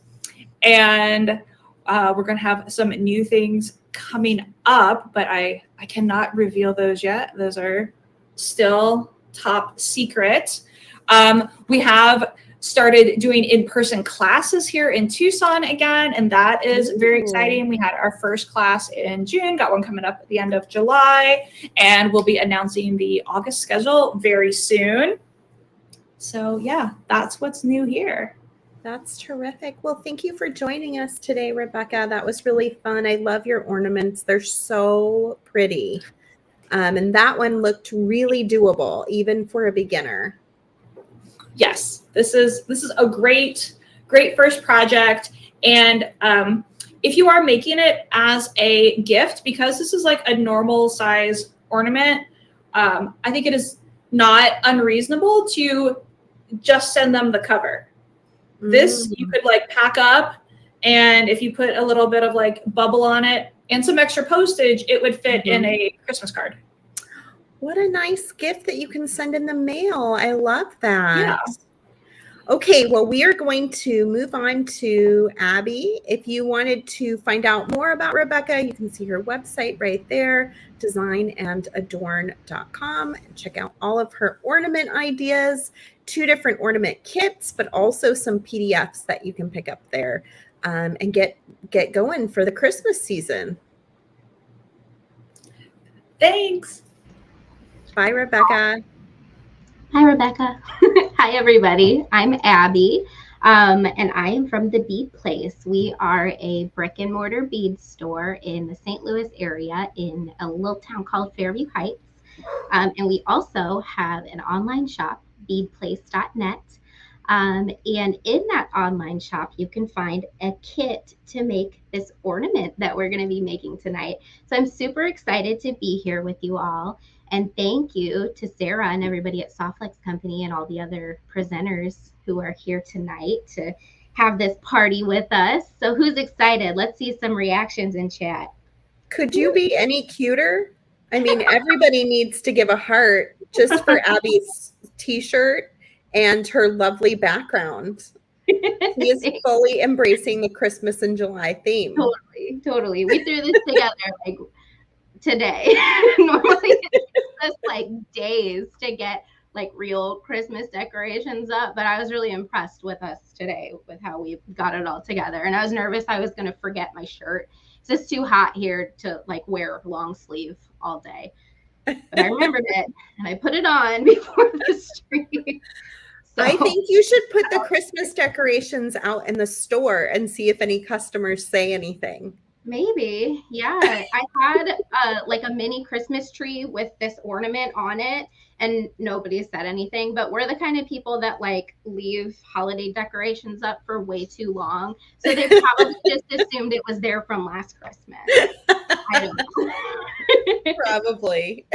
and we're gonna have some new things coming up, but I cannot reveal those yet. Those are still top secret. We have started doing in-person classes here in Tucson again, and that is very exciting. We had our first class in June, got one coming up at the end of July, and we'll be announcing the August schedule very soon. So yeah, that's what's new here. That's terrific. Well, thank you for joining us today, Rebecca. That was really fun. I love your ornaments. They're so pretty. And that one looked really doable, even for a beginner. Yes, this is a great first project. And if you are making it as a gift, because this is like a normal size ornament, I think it is not unreasonable to just send them the cover. This you could like pack up, and if you put a little bit of like bubble on it and some extra postage, it would fit in a Christmas card. What a nice gift that you can send in the mail. I love that. Yeah. Okay, well, we are going to move on to Abby. If you wanted to find out more about Rebecca, you can see her website right there, designandadorn.com, and check out all of her ornament ideas, 2 different ornament kits, but also some PDFs that you can pick up there and get going for the Christmas season. Thanks. Bye, Rebecca. Hi, Rebecca. Hi, everybody. I'm Abby, and I am from the Bead Place. We are a brick and mortar bead store in the St. Louis area in a little town called Fairview Heights. And we also have an online shop, beadplace.net. And in that online shop, you can find a kit to make this ornament that we're going to be making tonight. So I'm super excited to be here with you all. And thank you to Sarah and everybody at Softlex Company and all the other presenters who are here tonight to have this party with us. So who's excited? Let's see some reactions in chat. Could you be any cuter? I mean, everybody needs to give a heart just for Abby's t-shirt and her lovely background. She is fully embracing the Christmas in July theme. Totally. We threw this together like today. Normally it takes us like days to get like real Christmas decorations up, but I was really impressed with us today with how we got it all together. And I was nervous I was going to forget my shirt. It's just too hot here to like wear long sleeve all day. But I remembered it and I put it on before the stream. So, I think you should put the Christmas decorations out in the store and see if any customers say anything. Maybe. Yeah. I had like a mini Christmas tree with this ornament on it and nobody said anything, but we're the kind of people that like leave holiday decorations up for way too long. So they probably just assumed it was there from last Christmas. I don't know. Probably.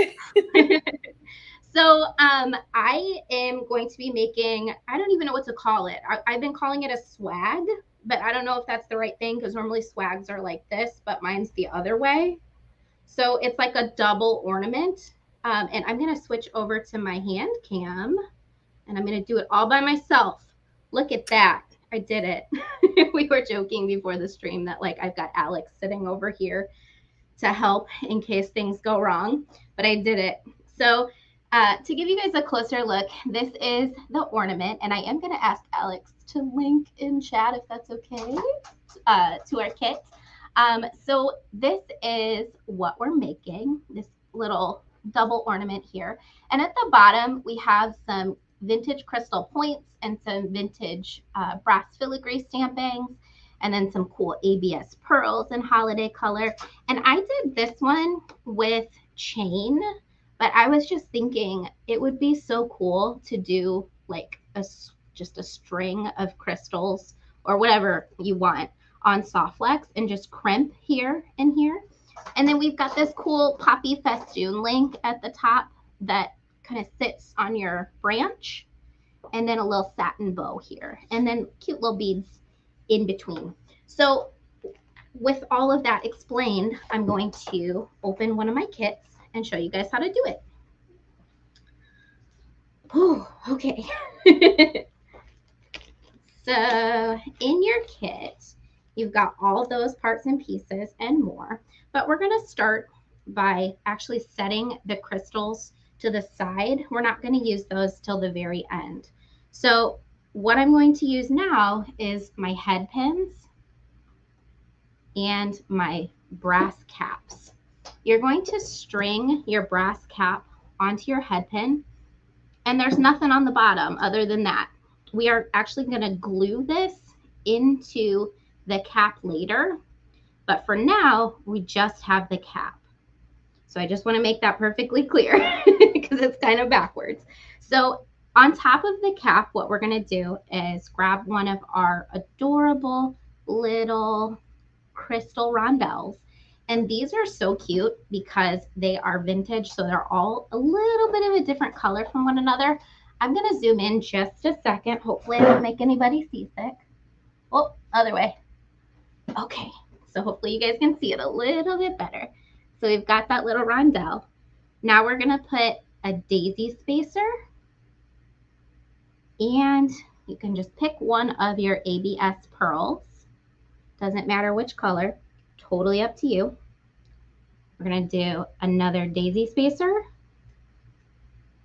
So I am going to be making, I don't even know what to call it. I've been calling it a swag, but I don't know if that's the right thing because normally swags are like this, but mine's the other way. So it's like a double ornament. And I'm going to switch over to my hand cam and I'm going to do it all by myself. Look at that. I did it. We were joking before the stream that like I've got Alex sitting over here to help in case things go wrong, but I did it. So to give you guys a closer look, this is the ornament, and I am going to ask Alex to link in chat if that's okay to our kit. So this is what we're making, this little double ornament here. And at the bottom, we have some vintage crystal points and some vintage brass filigree stampings, and then some cool ABS pearls in holiday color. And I did this one with chain, but I was just thinking it would be so cool to do like just a string of crystals or whatever you want on Softlex and just crimp here and here. And then we've got this cool poppy festoon link at the top that kind of sits on your branch, and then a little satin bow here, and then cute little beads in between. So with all of that explained, I'm going to open one of my kits and show you guys how to do it. Oh, okay. So in your kit, you've got all those parts and pieces and more, but we're going to start by actually setting the crystals to the side. We're not going to use those till the very end. So what I'm going to use now is my head pins and my brass caps. You're going to string your brass cap onto your head pin, and there's nothing on the bottom other than that. We are actually going to glue this into the cap later, but for now, we just have the cap. So I just want to make that perfectly clear because it's kind of backwards. So on top of the cap, what we're going to do is grab one of our adorable little crystal rondelles. And these are so cute because they are vintage. So they're all a little bit of a different color from one another. I'm going to zoom in just a second. Hopefully I don't make anybody seasick. Oh, other way. Okay. So hopefully you guys can see it a little bit better. So we've got that little rondelle. Now we're going to put a daisy spacer, and you can just pick one of your ABS pearls. Doesn't matter which color, totally up to you. We're going to do another daisy spacer,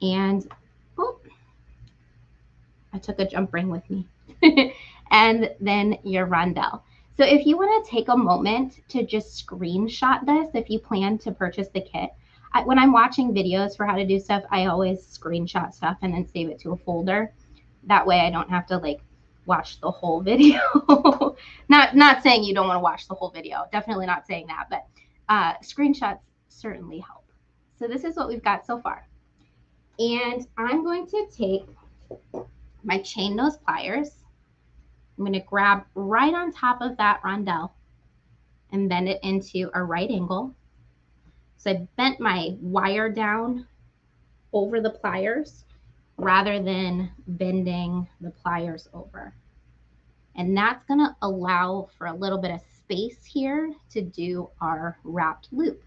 and oh, I took a jump ring with me. And then your rondelle. So if you want to take a moment to just screenshot this, if you plan to purchase the kit, when I'm watching videos for how to do stuff, I always screenshot stuff and then save it to a folder. That way I don't have to like watch the whole video. Not saying you don't want to watch the whole video. Definitely not saying that, but screenshots certainly help. So this is what we've got so far. And I'm going to take my chain nose pliers. I'm going to grab right on top of that rondelle and bend it into a right angle. So I bent my wire down over the pliers rather than bending the pliers over. And that's going to allow for a little bit of space here to do our wrapped loop.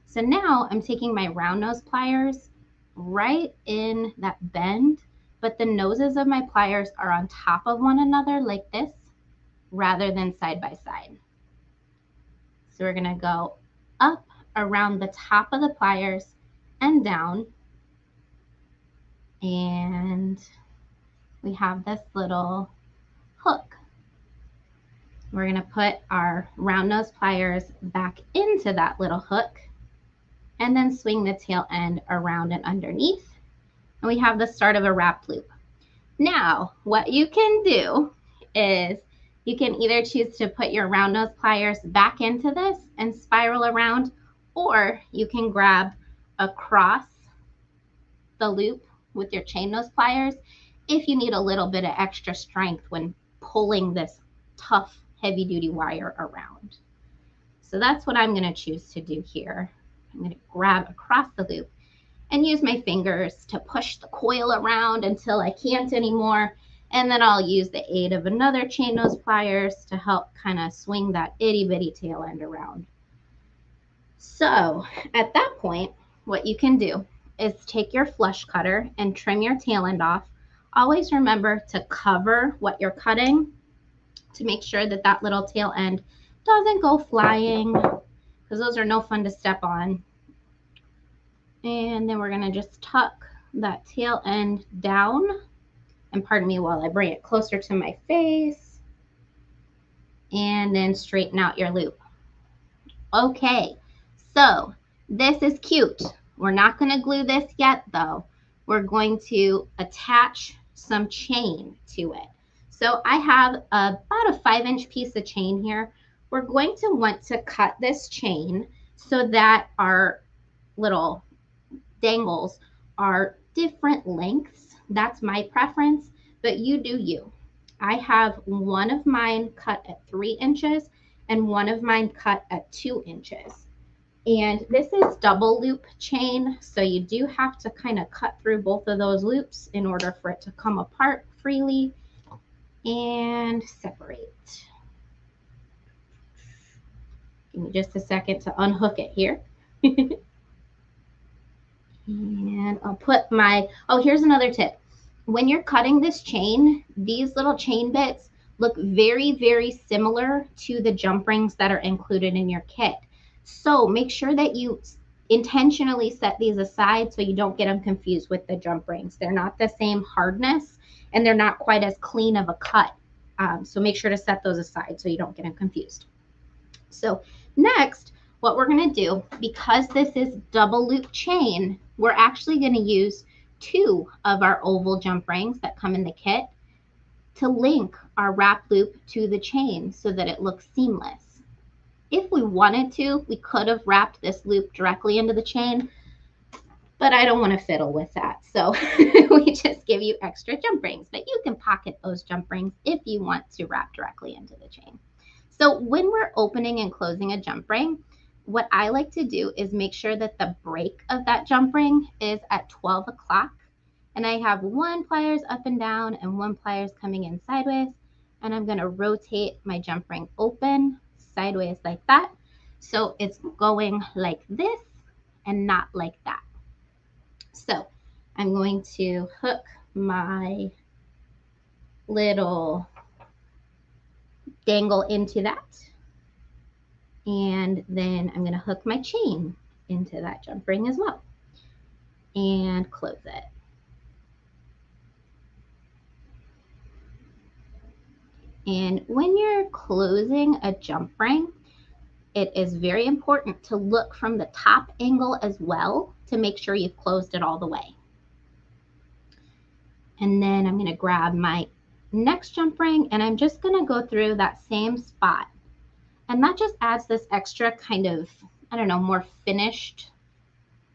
So now I'm taking my round nose pliers right in that bend, but the noses of my pliers are on top of one another like this, rather than side by side. So we're gonna go up around the top of the pliers and down. And we have this little hook. We're gonna put our round nose pliers back into that little hook and then swing the tail end around and underneath. And we have the start of a wrapped loop. Now, what you can do is you can either choose to put your round nose pliers back into this and spiral around, or you can grab across the loop with your chain nose pliers if you need a little bit of extra strength when pulling this tough, heavy duty wire around. So that's what I'm going to choose to do here. I'm going to grab across the loop and use my fingers to push the coil around until I can't anymore. And then I'll use the aid of another chain nose pliers to help kind of swing that itty bitty tail end around. So at that point, what you can do is take your flush cutter and trim your tail end off. Always remember to cover what you're cutting to make sure that that little tail end doesn't go flying, because those are no fun to step on. And then we're going to just tuck that tail end down. And pardon me while I bring it closer to my face. And then straighten out your loop. Okay, so this is cute. We're not going to glue this yet, though. We're going to attach some chain to it. So I have about a 5-inch piece of chain here. We're going to want to cut this chain so that our little dangles are different lengths. That's my preference, but you do you. I have one of mine cut at 3 inches and one of mine cut at 2 inches. And this is double loop chain, so you do have to kind of cut through both of those loops in order for it to come apart freely and separate. Give me just a second to unhook it here. And I'll put my, oh, here's another tip. When you're cutting this chain, these little chain bits look very, very similar to the jump rings that are included in your kit. So make sure that you intentionally set these aside so you don't get them confused with the jump rings. They're not the same hardness and they're not quite as clean of a cut. So make sure to set those aside so you don't get them confused. So next, what we're going to do, because this is double loop chain, we're actually going to use 2 of our oval jump rings that come in the kit to link our wrap loop to the chain so that it looks seamless. If we wanted to, we could have wrapped this loop directly into the chain, but I don't want to fiddle with that. So we just give you extra jump rings, but you can pocket those jump rings if you want to wrap directly into the chain. So when we're opening and closing a jump ring, what I like to do is make sure that the break of that jump ring is at 12 o'clock. And I have 1 pliers up and down and 1 pliers coming in sideways. And I'm going to rotate my jump ring open sideways like that. So it's going like this and not like that. So I'm going to hook my little dangle into that. And then I'm going to hook my chain into that jump ring as well and close it. And when you're closing a jump ring, it is very important to look from the top angle as well to make sure you've closed it all the way. And then I'm going to grab my next jump ring and I'm just going to go through that same spot. And that just adds this extra kind of, I don't know, more finished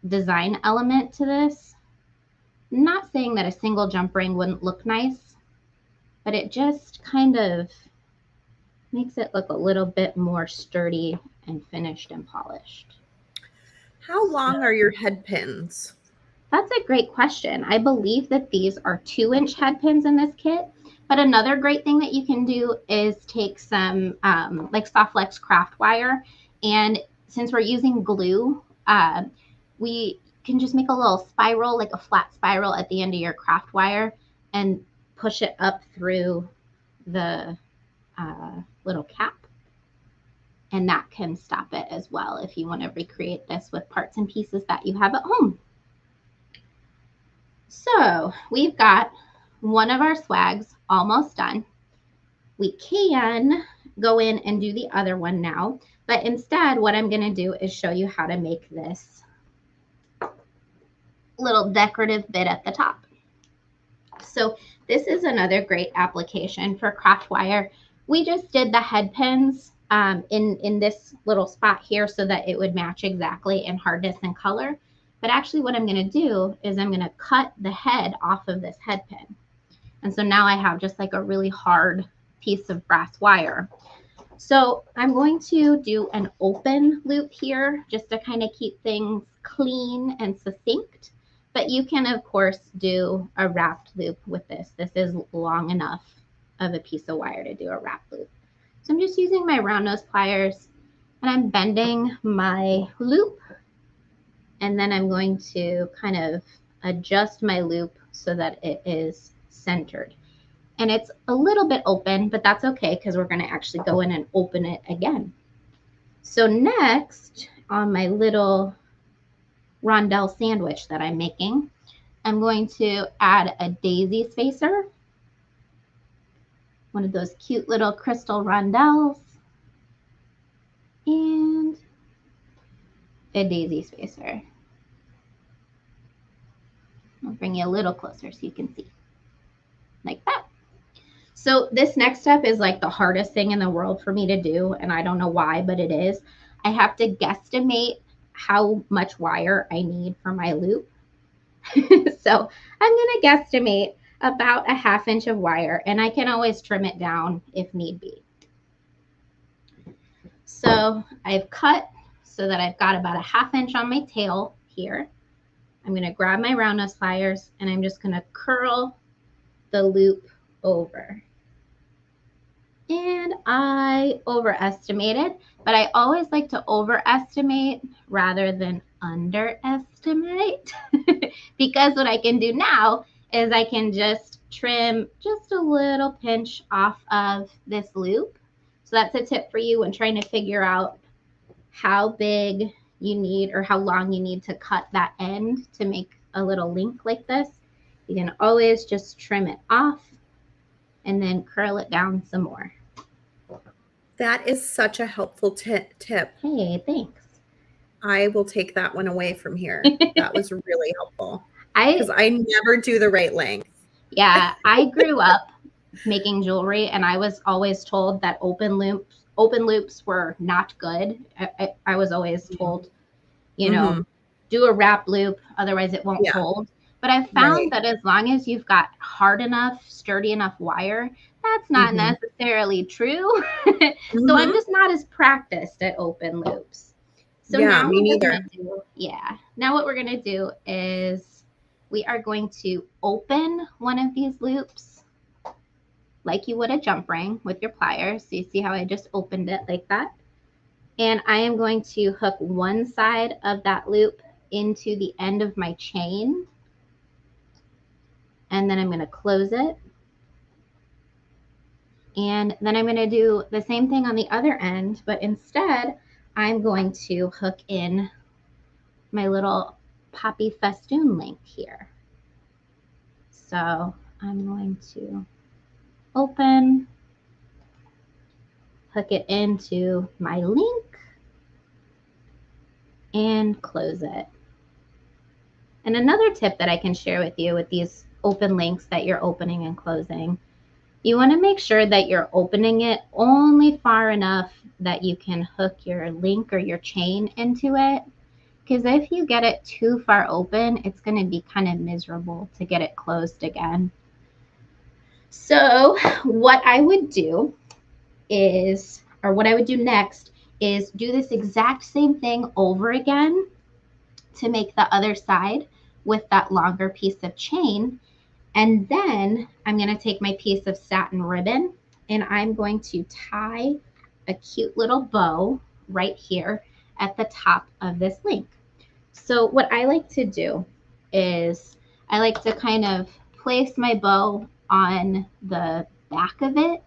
design element to this. I'm not saying that a single jump ring wouldn't look nice, but it just kind of makes it look a little bit more sturdy and finished and polished. How long are your head pins? That's a great question. I believe that these are 2-inch head pins in this kit. But another great thing that you can do is take some like Softlex craft wire. And since we're using glue, we can just make a little spiral, like a flat spiral at the end of your craft wire and push it up through the little cap. And that can stop it as well if you want to recreate this with parts and pieces that you have at home. So we've got one of our swags almost done. We can go in and do the other one now, but instead what I'm going to do is show you how to make this little decorative bit at the top. So this is another great application for craft wire. We just did the head pins in this little spot here so that it would match exactly in hardness and color. But actually what I'm going to do is I'm going to cut the head off of this head pin. And so now I have just like a really hard piece of brass wire. So I'm going to do an open loop here just to kind of keep things clean and succinct. But you can, of course, do a wrapped loop with this. This is long enough of a piece of wire to do a wrapped loop. So I'm just using my round nose pliers and I'm bending my loop. And then I'm going to kind of adjust my loop so that it is centered. And it's a little bit open, but that's okay because we're going to actually go in and open it again. So next, on my little rondelle sandwich that I'm making, I'm going to add a daisy spacer, one of those cute little crystal rondelles, and a daisy spacer. I'll bring you a little closer so you can see, like that. So this next step is like the hardest thing in the world for me to do, and I don't know why, but it is. I have to guesstimate how much wire I need for my loop. So I'm going to guesstimate about a 1/2 inch of wire, and I can always trim it down if need be. So I've cut so that I've got about a 1/2 inch on my tail here. I'm going to grab my round nose pliers and I'm just going to curl the loop over. And I overestimated, but I always like to overestimate rather than underestimate because what I can do now is I can just trim just a little pinch off of this loop. So that's a tip for you when trying to figure out how big you need or how long you need to cut that end to make a little link like this. You can always just trim it off and then curl it down some more. That is such a helpful tip. Hey, thanks. I will take that one away from here. That was really helpful because I never do the right length. Yeah, I grew up making jewelry, and I was always told that open loops were not good. I was always told, you know, do a wrap loop, otherwise it won't hold. But I've found that as long as you've got hard enough, sturdy enough wire, that's not necessarily true. So I'm just not as practiced at open loops. So now me neither. Now what we're gonna do is we are going to open one of these loops like you would a jump ring with your pliers. So you see how I just opened it like that? And I am going to hook one side of that loop into the end of my chain. And then I'm going to close it. And then I'm going to do the same thing on the other end, but instead I'm going to hook in my little poppy festoon link here. So I'm going to open, hook it into my link, and close it. And another tip that I can share with you with these open links that you're opening and closing, you want to make sure that you're opening it only far enough that you can hook your link or your chain into it. Because if you get it too far open, it's going to be kind of miserable to get it closed again. So what I would do is, or what I would do next is do this exact same thing over again to make the other side with that longer piece of chain. And then I'm going to take my piece of satin ribbon and I'm going to tie a cute little bow right here at the top of this link. So what I like to do is I like to kind of place my bow on the back of it,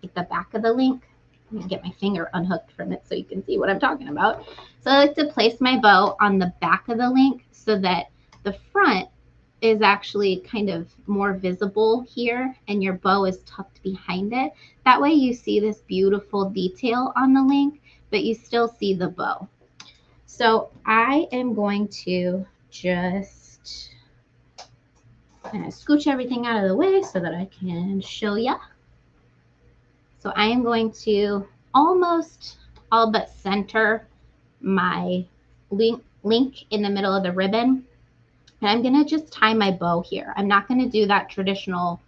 like the back of the link. Let me get my finger unhooked from it so you can see what I'm talking about. So I like to place my bow on the back of the link so that the front is actually kind of more visible here and your bow is tucked behind it. That way you see this beautiful detail on the link, but you still see the bow. So I am going to just kind of scooch everything out of the way so that I can show you. So I am going to almost all but center my link in the middle of the ribbon. And I'm going to just tie my bow here. I'm not going to do that traditional,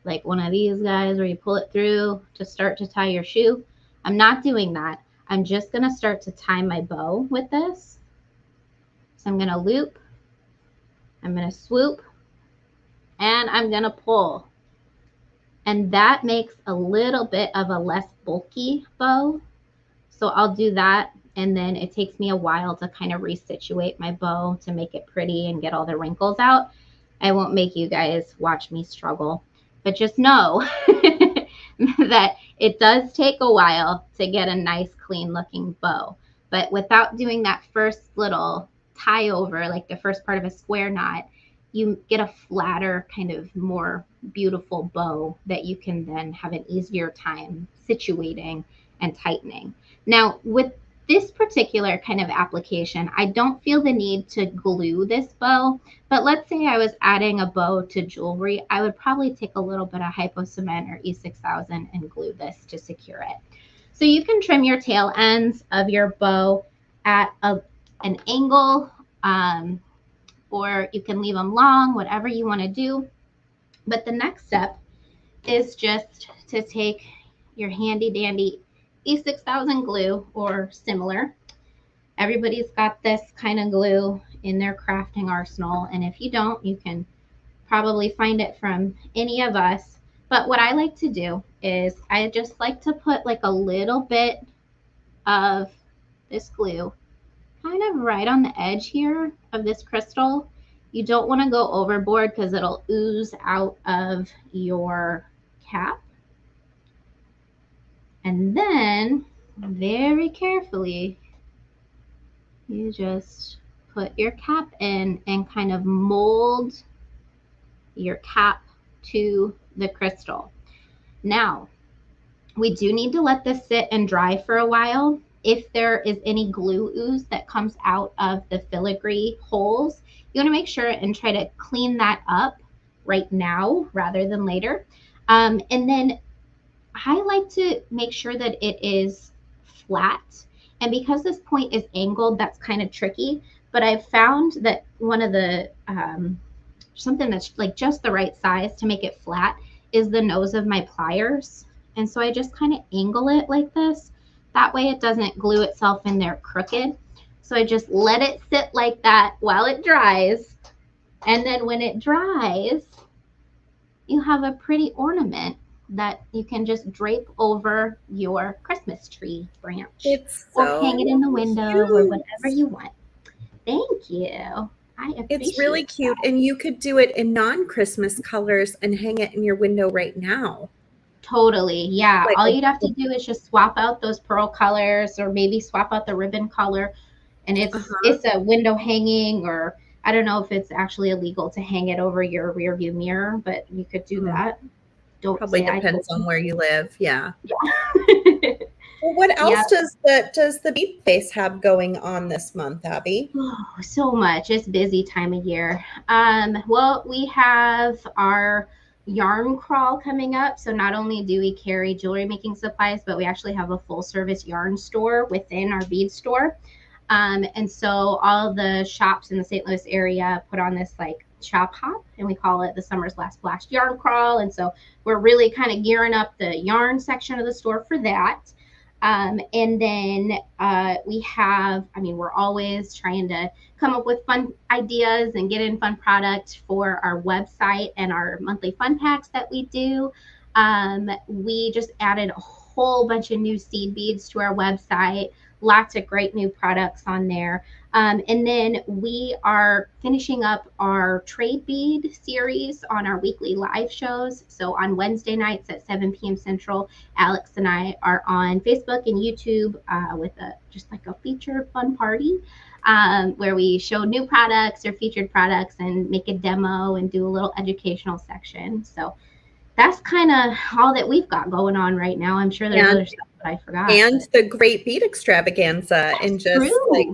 like one of these guys where you pull it through to start to tie your shoe. I'm not doing that. I'm just going to start to tie my bow with this. So I'm going to loop, I'm going to swoop, and I'm going to pull. And that makes a little bit of a less bulky bow. So I'll do that. And then it takes me a while to kind of resituate my bow to make it pretty and get all the wrinkles out. I won't make you guys watch me struggle, but just know that it does take a while to get a nice, clean looking bow. But without doing that first little tie over, like the first part of a square knot, you get a flatter, kind of more beautiful bow that you can then have an easier time situating and tightening. Now, with this particular kind of application, I don't feel the need to glue this bow, but let's say I was adding a bow to jewelry, I would probably take a little bit of hypo cement or E6000 and glue this to secure it. So you can trim your tail ends of your bow at an angle, or you can leave them long, whatever you want to do. But the next step is just to take your handy dandy E6000 glue or similar. Everybody's got this kind of glue in their crafting arsenal. And if you don't, you can probably find it from any of us. But what I like to do is I just like to put like a little bit of this glue kind of right on the edge here of this crystal. You don't want to go overboard because it'll ooze out of your cap. And then very carefully, you just put your cap in and kind of mold your cap to the crystal. Now, we do need to let this sit and dry for a while. If there is any glue ooze that comes out of the filigree holes, you want to make sure and try to clean that up right now rather than later. And then I like to make sure that it is flat. And because this point is angled, that's kind of tricky. But I've found that one of the something that's like just the right size to make it flat is the nose of my pliers. And so I just kind of angle it like this. That way it doesn't glue itself in there crooked. So I just let it sit like that while it dries. And then when it dries, you have a pretty ornament that you can just drape over your Christmas tree branch. It's or so hang it in the window cute. or whatever you want. Thank you. I appreciate It's really cute. that. And you could do it in non-Christmas colors and hang it in your window right now. Totally. Yeah. Like All a- you'd have to do is just swap out those pearl colors or maybe swap out the ribbon color. And it's a window hanging, or I don't know if it's actually illegal to hang it over your rear view mirror, but you could do that. Don't Probably say I depends told on where you live. Yeah. you. Well, what Yeah. else does the Bead Place have going on this month, Abby? Oh, so much. It's busy time of year. Well, we have our yarn crawl coming up. So not only do we carry jewelry making supplies, but we actually have a full service yarn store within our bead store. And so all the shops in the St. Louis area put on this like shop hop, and we call it the Summer's Last Flash Yarn Crawl. And so we're really kind of gearing up the yarn section of the store for that. And then we have, I mean, we're always trying to come up with fun ideas and get in fun product for our website and our monthly fun packs that we do. We just added a whole bunch of new seed beads to our website, lots of great new products on there. And then we are finishing up our trade bead series on our weekly live shows. So on Wednesday nights at 7 p.m. Central, Alex and I are on Facebook and YouTube with just like a featured fun party where we show new products or featured products and make a demo and do a little educational section. So that's kind of all that we've got going on right now. I'm sure there's other stuff that I forgot. And the Great Bead Extravaganza in just like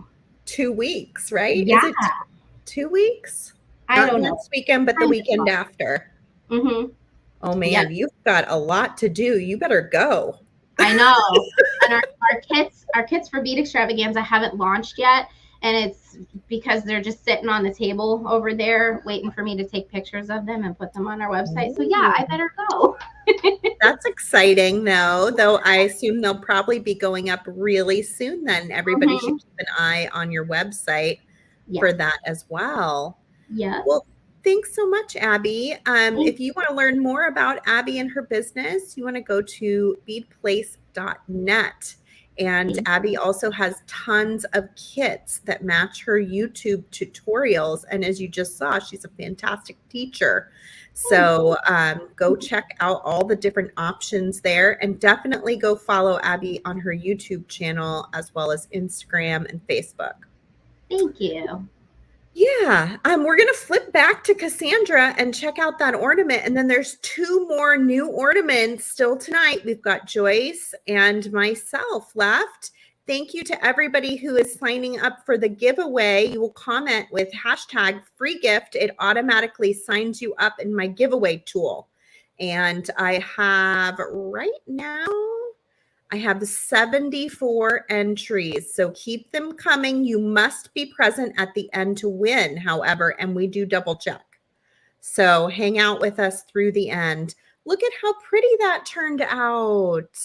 2 weeks, right? Yeah. Is it 2 weeks? I don't know. This weekend, but the weekend after. Mm-hmm. Oh man, Yep. you've got a lot to do. You better go. I know. And our kits for Bead Extravaganza haven't launched yet. And it's because they're just sitting on the table over there waiting for me to take pictures of them and put them on our website. So yeah, I better go. That's exciting though I assume they'll probably be going up really soon then. Everybody should keep an eye on your website for that as well. Yeah. Well, thanks so much, Abby. If you want to learn more about Abby and her business, you want to go to beadplace.net. And Abby also has tons of kits that match her YouTube tutorials. And as you just saw, she's a fantastic teacher. So go check out all the different options there, and definitely go follow Abby on her YouTube channel as well as Instagram and Facebook. Thank you. Yeah, we're going to flip back to Cassandra and check out that ornament. And then there's 2 more new ornaments still tonight. We've got Joyce and myself left. Thank you to everybody who is signing up for the giveaway. You will comment with #FreeGift. It automatically signs you up in my giveaway tool. And I have right now, I have 74 entries, so keep them coming. You must be present at the end to win, however, and we do double check. So hang out with us through the end. Look at how pretty that turned out.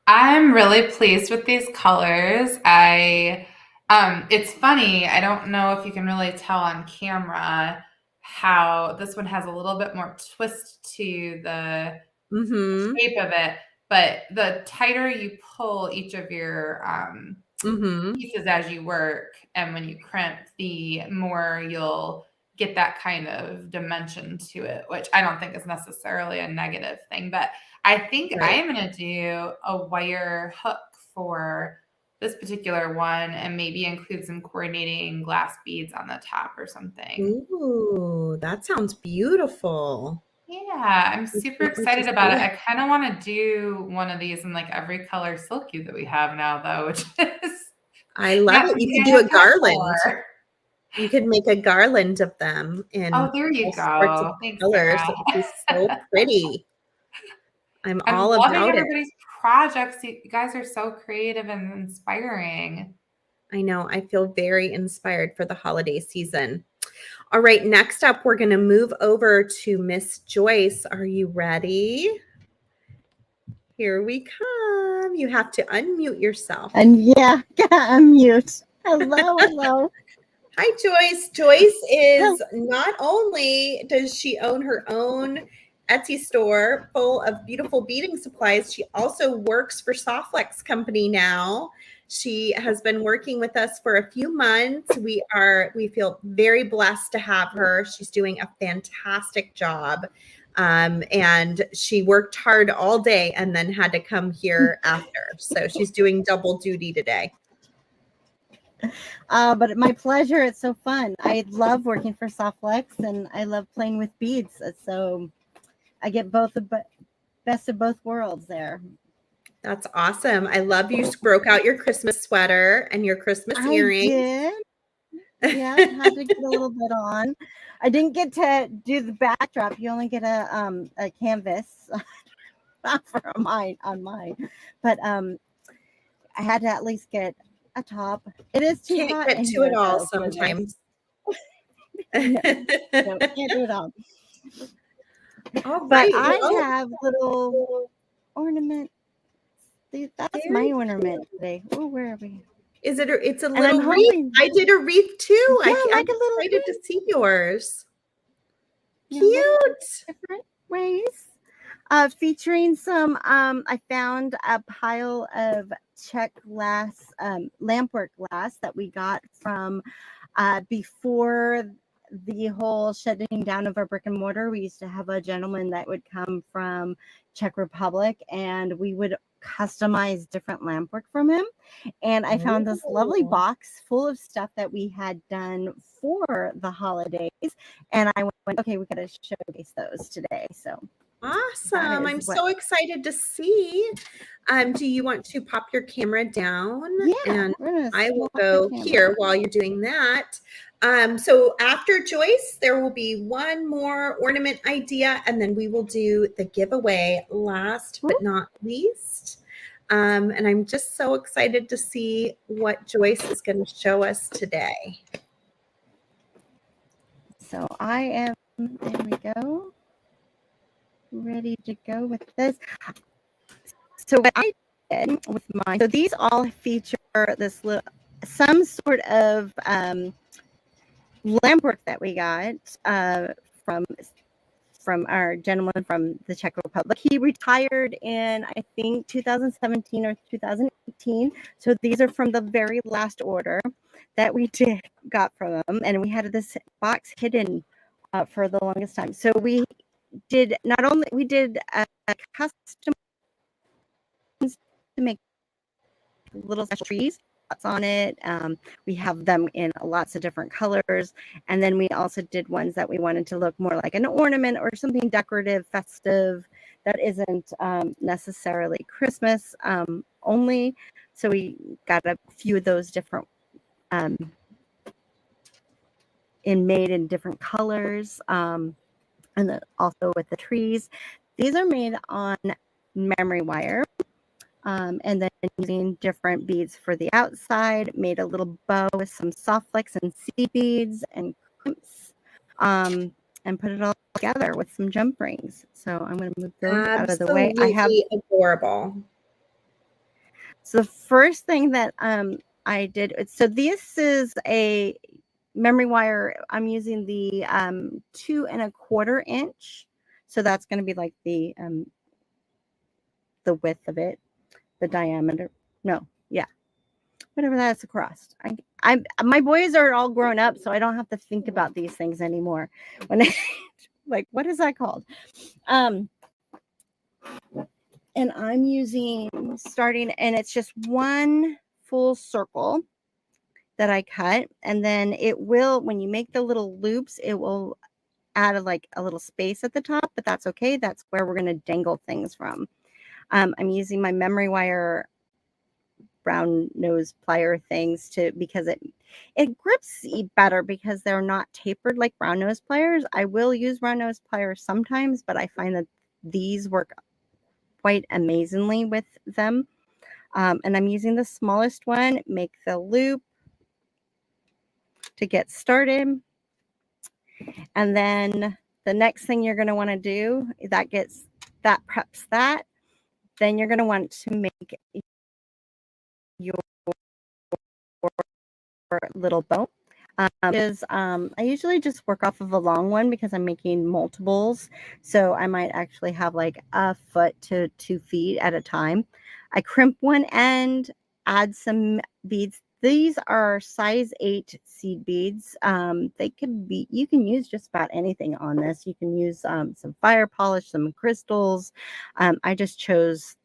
I'm really pleased with these colors. It's funny, I don't know if you can really tell on camera how this one has a little bit more twist to the shape of it. But the tighter you pull each of your pieces as you work, and when you crimp, the more you'll get that kind of dimension to it, which I don't think is necessarily a negative thing. But I think I am going to do a wire hook for this particular one and maybe include some coordinating glass beads on the top or something. Ooh, that sounds beautiful. Yeah, I'm I super can't wait to excited about see it. I kind of want to do one of these in like every color silky that we have now, though, which is I love not it. You something could I do have a time garland. for. You could make a garland of them in Oh, there you all sorts of go. Thanks, colors. Sarah. It would be so pretty. I'm I'm all loving about it. everybody's projects. You guys are so creative and inspiring. I know. I feel very inspired for the holiday season. All right, next up, we're going to move over to Miss Joyce. Are you ready? Here we come. You have to unmute yourself. And yeah, unmute. Hello. Hi, Joyce. Joyce is not only does she own her own Etsy store full of beautiful beading supplies, she also works for Softflex Company now. She has been working with us for a few months. We feel very blessed to have her. She's doing a fantastic job. And she worked hard all day and then had to come here after. So she's doing double duty today. But my pleasure. It's so fun. I love working for Softflex and I love playing with beads. So I get both the best of both worlds there. That's awesome. I love you broke out your Christmas sweater and your Christmas earrings. I did. Yeah, I had to get a little bit on. I didn't get to do the backdrop. You only get a canvas for mine on mine. But I had to at least get a top. It is too Can't hot get in to here, it all though, for this. sometimes. No, can't do it all. All But right. I Well, have little ornament. That's my ornament today. Oh, where are we? is it? It's a And little I'm wreath. hoping- I did a wreath too. Yeah, I'm like a little excited to see yours. You know, Cute. different ways. Featuring some, I found a pile of check glass, lampwork glass that we got from before the whole shutting down of our brick and mortar. We used to have a gentleman that would come from Czech Republic and we would customize different lampwork from him. And I found this lovely box full of stuff that we had done for the holidays. And I went, okay, we got to showcase those today. So Awesome. I'm so excited to see. Do you want to pop your camera down? Yeah. And I will go here while you're doing that. So after Joyce, there will be one more ornament idea, and then we will do the giveaway last but not least. And I'm just so excited to see what Joyce is going to show us today. So I am, there we go, ready to go with this. So what I did with mine, so these all feature this little, some sort of lampwork that we got from our gentleman from the Czech Republic. He retired in, I think, 2017 or 2018. So these are from the very last order that we got from him. And we had this box hidden for the longest time. So we did a custom to make little trees on it. We have them in lots of different colors, and then we also did ones that we wanted to look more like an ornament or something decorative, festive that isn't necessarily Christmas only. So we got a few of those different made in different colors, and then also with the trees. These are made on memory wire. And then using different beads for the outside, made a little bow with some Softflex and seed beads and crimps, and put it all together with some jump rings. So I'm going to move those out of the way. I have adorable. So the first thing that I did, so this is a memory wire. I'm using the 2 1/4 inch. So that's going to be like the width of it. The diameter, whatever that's across. My boys are all grown up, so I don't have to think about these things anymore. When like, what is that called? And I'm using starting, and it's just 1 full circle that I cut, and then it will, when you make the little loops, it will add a little space at the top, but that's okay. That's where we're going to dangle things from. I'm using my memory wire brown nose plier things because it grips better because they're not tapered like brown nose pliers. I will use brown nose pliers sometimes, but I find that these work quite amazingly with them. And I'm using the smallest one. Make the loop to get started. And then the next thing you're going to want to do, that preps that. Then you're going to want to make your little bow. I usually just work off of a long one because I'm making multiples. So I might actually have like a foot to 2 feet at a time. I crimp one end, add some beads. These are size 8 seed beads. You can use just about anything on this. You can use some fire polish, some crystals. I just chose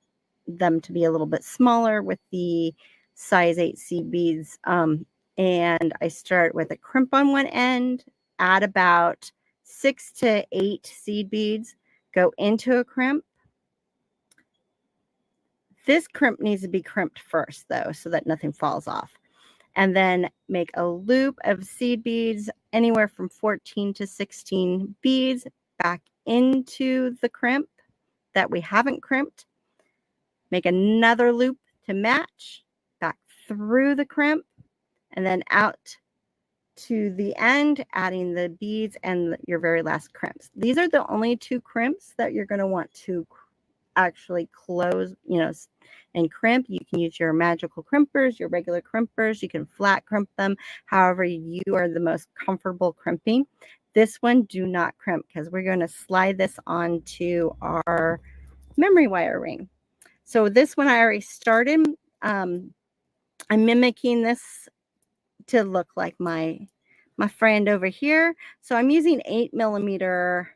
them to be a little bit smaller with the size 8 seed beads. And I start with a crimp on one end, add about 6 to 8 seed beads, go into a crimp. This crimp needs to be crimped first, though, so that nothing falls off. And then make a loop of seed beads, anywhere from 14 to 16 beads, back into the crimp that we haven't crimped. Make another loop to match, back through the crimp, and then out to the end, adding the beads and your very last crimps. These are the only 2 crimps that you're going to want to actually close, and crimp. You can use your magical crimpers, your regular crimpers. You can flat crimp them, however you are the most comfortable crimping. This one, do not crimp because we're going to slide this onto our memory wire ring. So this one I already started. I'm mimicking this to look like my friend over here. So I'm using 8mm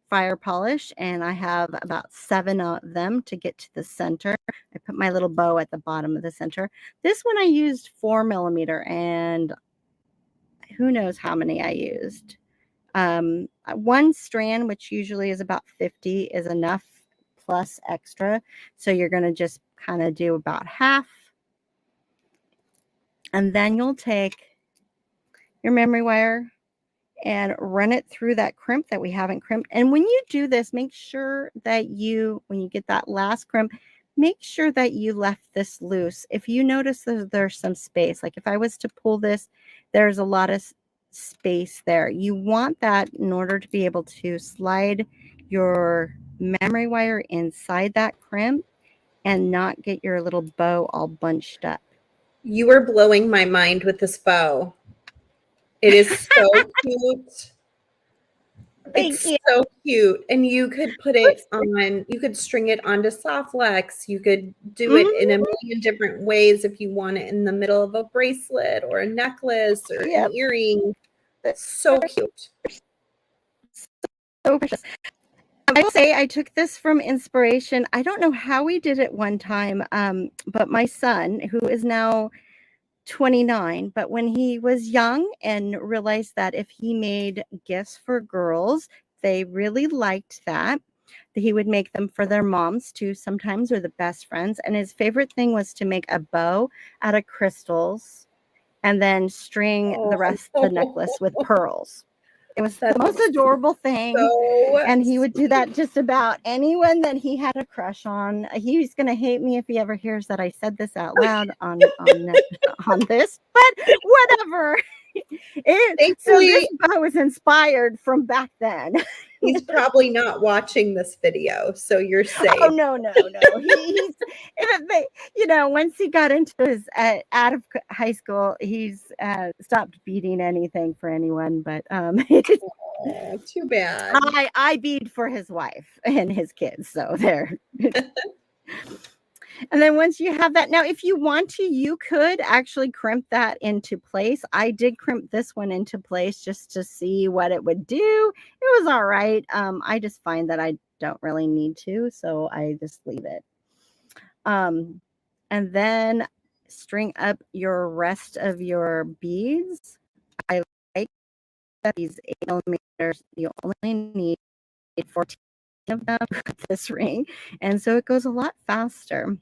fire polish, and I have about 7 of them to get to the center. I put my little bow at the bottom of the center. This one I used 4mm, and who knows how many I used. One strand, which usually is about 50, is enough plus extra. So you're going to just kind of do about half. And then you'll take your memory wire and run it through that crimp that we haven't crimped. And when you do this, make sure that when you get that last crimp, make sure that you left this loose. If you notice there's some space, like if I was to pull this, there's a lot of space there. You want that in order to be able to slide your memory wire inside that crimp and not get your little bow all bunched up. You are blowing my mind with this bow. It is so cute. It's so cute. And you could put it on, you could string it onto soft flex. You could do it in a million different ways if you want it in the middle of a bracelet or a necklace or an earring. That's so cute. So precious. I will say I took this from inspiration. I don't know how we did it one time, but my son, who is now 29, but when he was young and realized that if he made gifts for girls, they really liked that he would make them for their moms too sometimes, or the best friends. And his favorite thing was to make a bow out of crystals and then string the rest of the necklace with pearls. It was the most adorable thing. And he would do that just about anyone that he had a crush on. He's going to hate me if he ever hears that I said this out loud on this, but whatever. So this bow was inspired from back then. He's probably not watching this video, so you're safe. Oh, no. He's, once he got into his, out of high school, he's stopped beading anything for anyone, but too bad. I bead for his wife and his kids, so there. And then once you have that, now if you want to, you could actually crimp that into place. I did crimp this one into place just to see what it would do. It was all right. I just find that I don't really need to, so I just leave it. And then string up your rest of your beads. I like that these 8mm, you only need 14 of them with this ring, and so it goes a lot faster.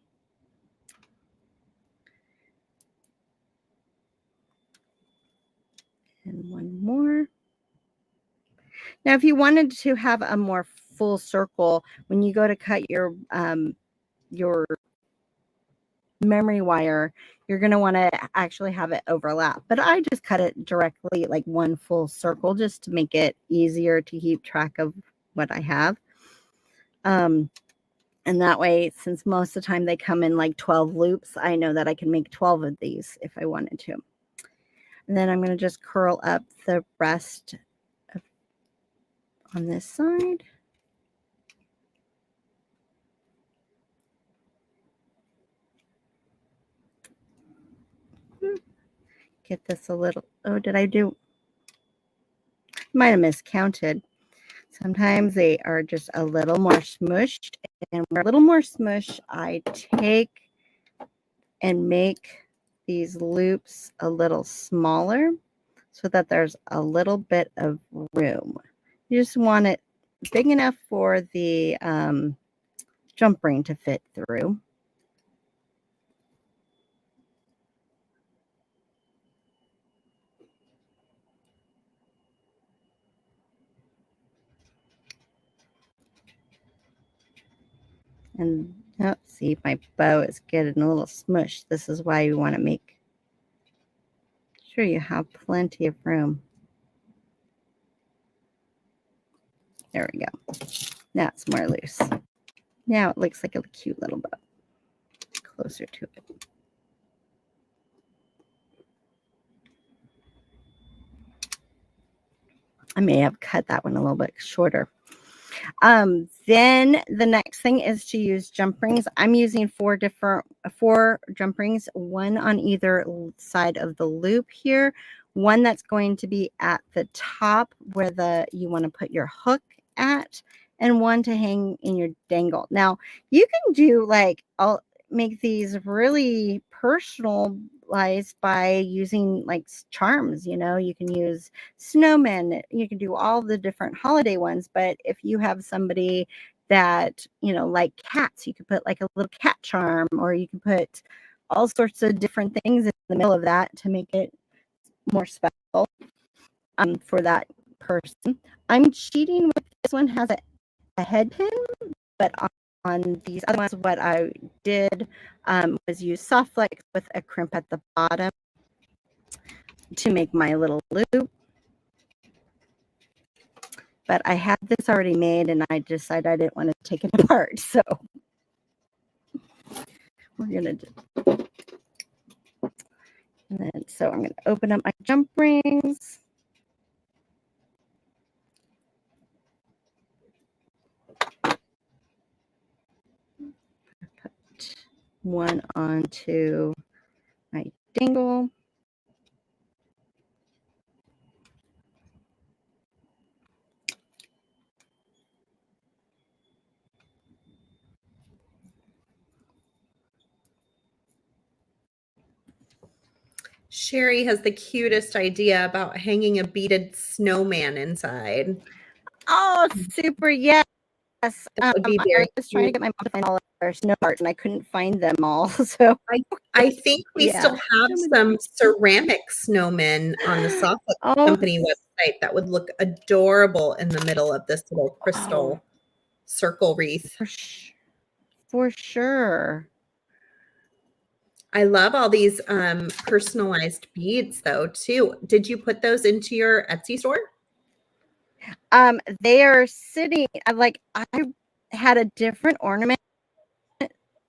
And one more. Now, if you wanted to have a more full circle, when you go to cut your memory wire, you're going to want to actually have it overlap. But I just cut it directly, like one full circle, just to make it easier to keep track of what I have. And that way, since most of the time they come in like 12 loops, I know that I can make 12 of these if I wanted to. And then I'm going to just curl up the rest on this side. Get this a little, oh, did I do? Might have miscounted. Sometimes they are just a little more smushed, and a little more smush, I take and make these loops a little smaller so that there's a little bit of room. You just want it big enough for the jump ring to fit through. And oh, see, my bow is getting a little smushed. This is why you want to make sure you have plenty of room. There we go. Now it's more loose. Now it looks like a cute little bow. Closer to it. I may have cut that one a little bit shorter. Then the next thing is to use jump rings. I'm using four jump rings, one on either side of the loop here, one that's going to be at the top where you want to put your hook at, and one to hang in your dangle. Now you can do I'll make these really personalized by using like charms. You know, you can use snowmen, you can do all the different holiday ones, but if you have somebody that, you know, like cats, you could put like a little cat charm, or you can put all sorts of different things in the middle of that to make it more special for that person. I'm cheating with this one, has a head pin, but on these other ones, what I did was use soft flex with a crimp at the bottom to make my little loop. But I had this already made, and I decided I didn't want to take it apart. So we're going to do. And then, so I'm going to open up my jump rings. Put one onto my dangle. Sherry has the cutest idea about hanging a beaded snowman inside. Oh, super. Yes. That would be I very was trying to get my mom to find all of their snow parts, and I couldn't find them all. So I think we Yeah. still have some ceramic snowmen on the Softfoot Company website that would look adorable in the middle of this little crystal circle wreath. For sure. I love all these personalized beads though too. Did you put those into your Etsy store? They are sitting, I had a different ornament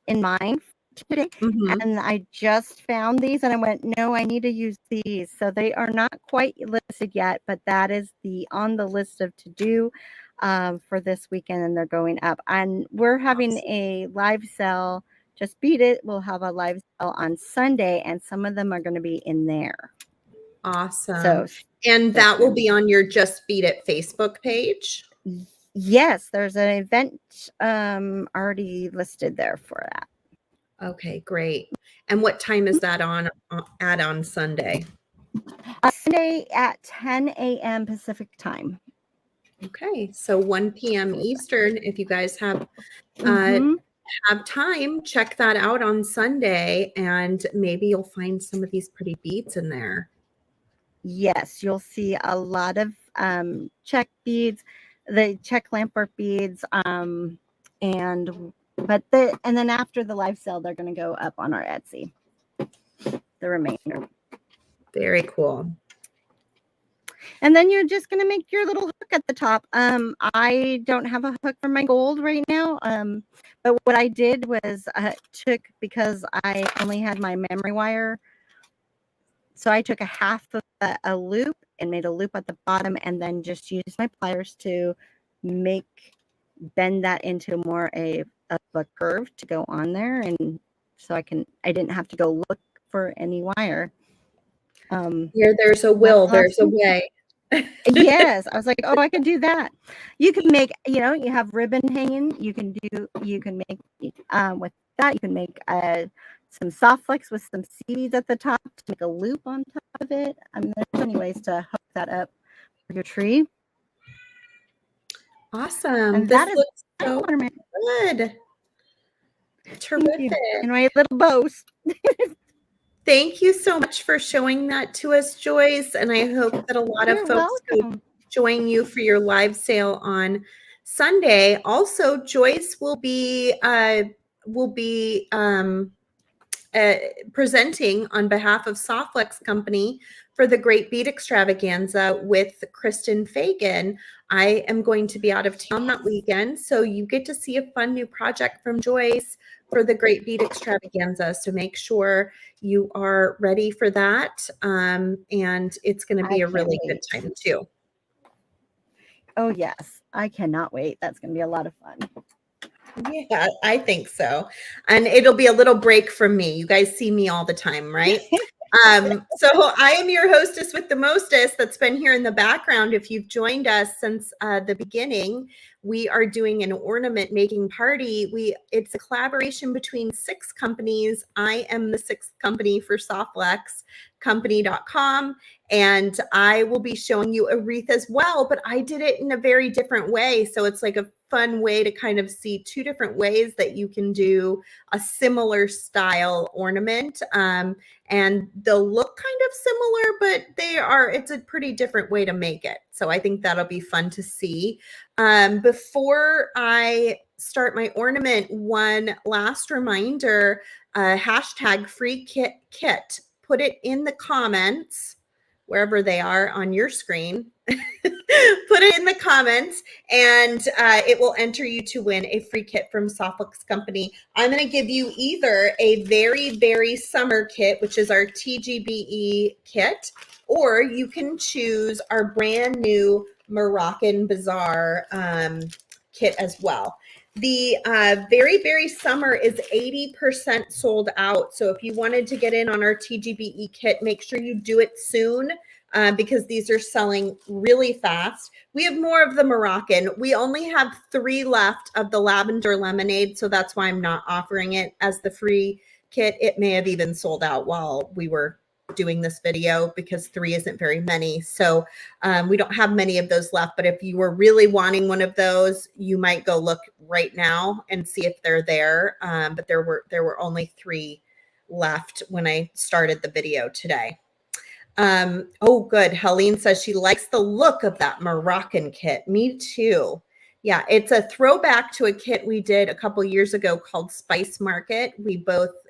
in mind today, and I just found these, and I went, no, I need to use these. So they are not quite listed yet, but that is on the list of to do for this weekend, and they're going up. And we're having a live sale. Just Beat It. We'll have a live sale on Sunday, and some of them are going to be in there. Awesome. So, and that will be on your Just Beat It Facebook page? Yes, there's an event already listed there for that. Okay, great. And what time is that on Sunday? Sunday at 10 a.m. Pacific time. Okay, so 1 p.m. Eastern. If you guys have Mhm. time, check that out on Sunday, and maybe you'll find some of these pretty beads in there. Yes, you'll see a lot of check beads, the check lampwork beads, and then after the live sale, they're going to go up on our Etsy. The remainder. Very cool. And then you're just going to make your little hook at the top. I don't have a hook for my gold right now. But what I did was because I only had my memory wire. So I took a half of a loop and made a loop at the bottom, and then just used my pliers to bend that into more of a curve to go on there. And so I didn't have to go look for any wire. Here, there's a will, there's a way. Yes, I was like, oh, I can do that. You can make, you have ribbon hanging. You can make with that. You can make some soft flex with some seeds at the top to make a loop on top of it. There's so many ways to hook that up for your tree. Awesome. And this looks so good. Terrific. And my little bows. Thank you so much for showing that to us, Joyce. And I hope that a lot of folks will join you for your live sale on Sunday. Also, Joyce will be presenting on behalf of Softflex Company for the Great Bead Extravaganza with Kristen Fagan. I am going to be out of town that weekend, so you get to see a fun new project from Joyce for the Great Bead Extravaganza. So make sure you are ready for that, and it's going to be a really good time too. Oh yes, I cannot wait. That's going to be a lot of fun. Yeah, I think so. And it'll be a little break from me. You guys see me all the time, right? So I am your hostess with the mostest that's been here in the background. If you've joined us since the beginning, we are doing an ornament making party. It's a collaboration between 6 companies. I am the 6th company for SoftFlexCompany.com, and I will be showing you a wreath as well, but I did it in a very different way. So it's like a fun way to kind of see 2 different ways that you can do a similar style ornament. And they'll look kind of similar, but it's a pretty different way to make it. So I think that'll be fun to see. Before I start my ornament, one last reminder, hashtag free kit. Put it in the comments, wherever they are on your screen. Put it in the comments, and it will enter you to win a free kit from Softflex Company. I'm going to give you either a very, very summer kit, which is our TGBE kit, or you can choose our brand new Moroccan Bazaar kit as well. The very, very summer is 80% sold out. So if you wanted to get in on our TGBE kit, make sure you do it soon. Because these are selling really fast. We have more of the Moroccan. We only have 3 left of the lavender lemonade, so that's why I'm not offering it as the free kit. It may have even sold out while we were doing this video because 3 isn't very many. So we don't have many of those left, but if you were really wanting one of those, you might go look right now and see if they're there. But there were only 3 left when I started the video today. Oh, good. Helene says she likes the look of that Moroccan kit. Me too. Yeah, it's a throwback to a kit we did a couple years ago called Spice Market.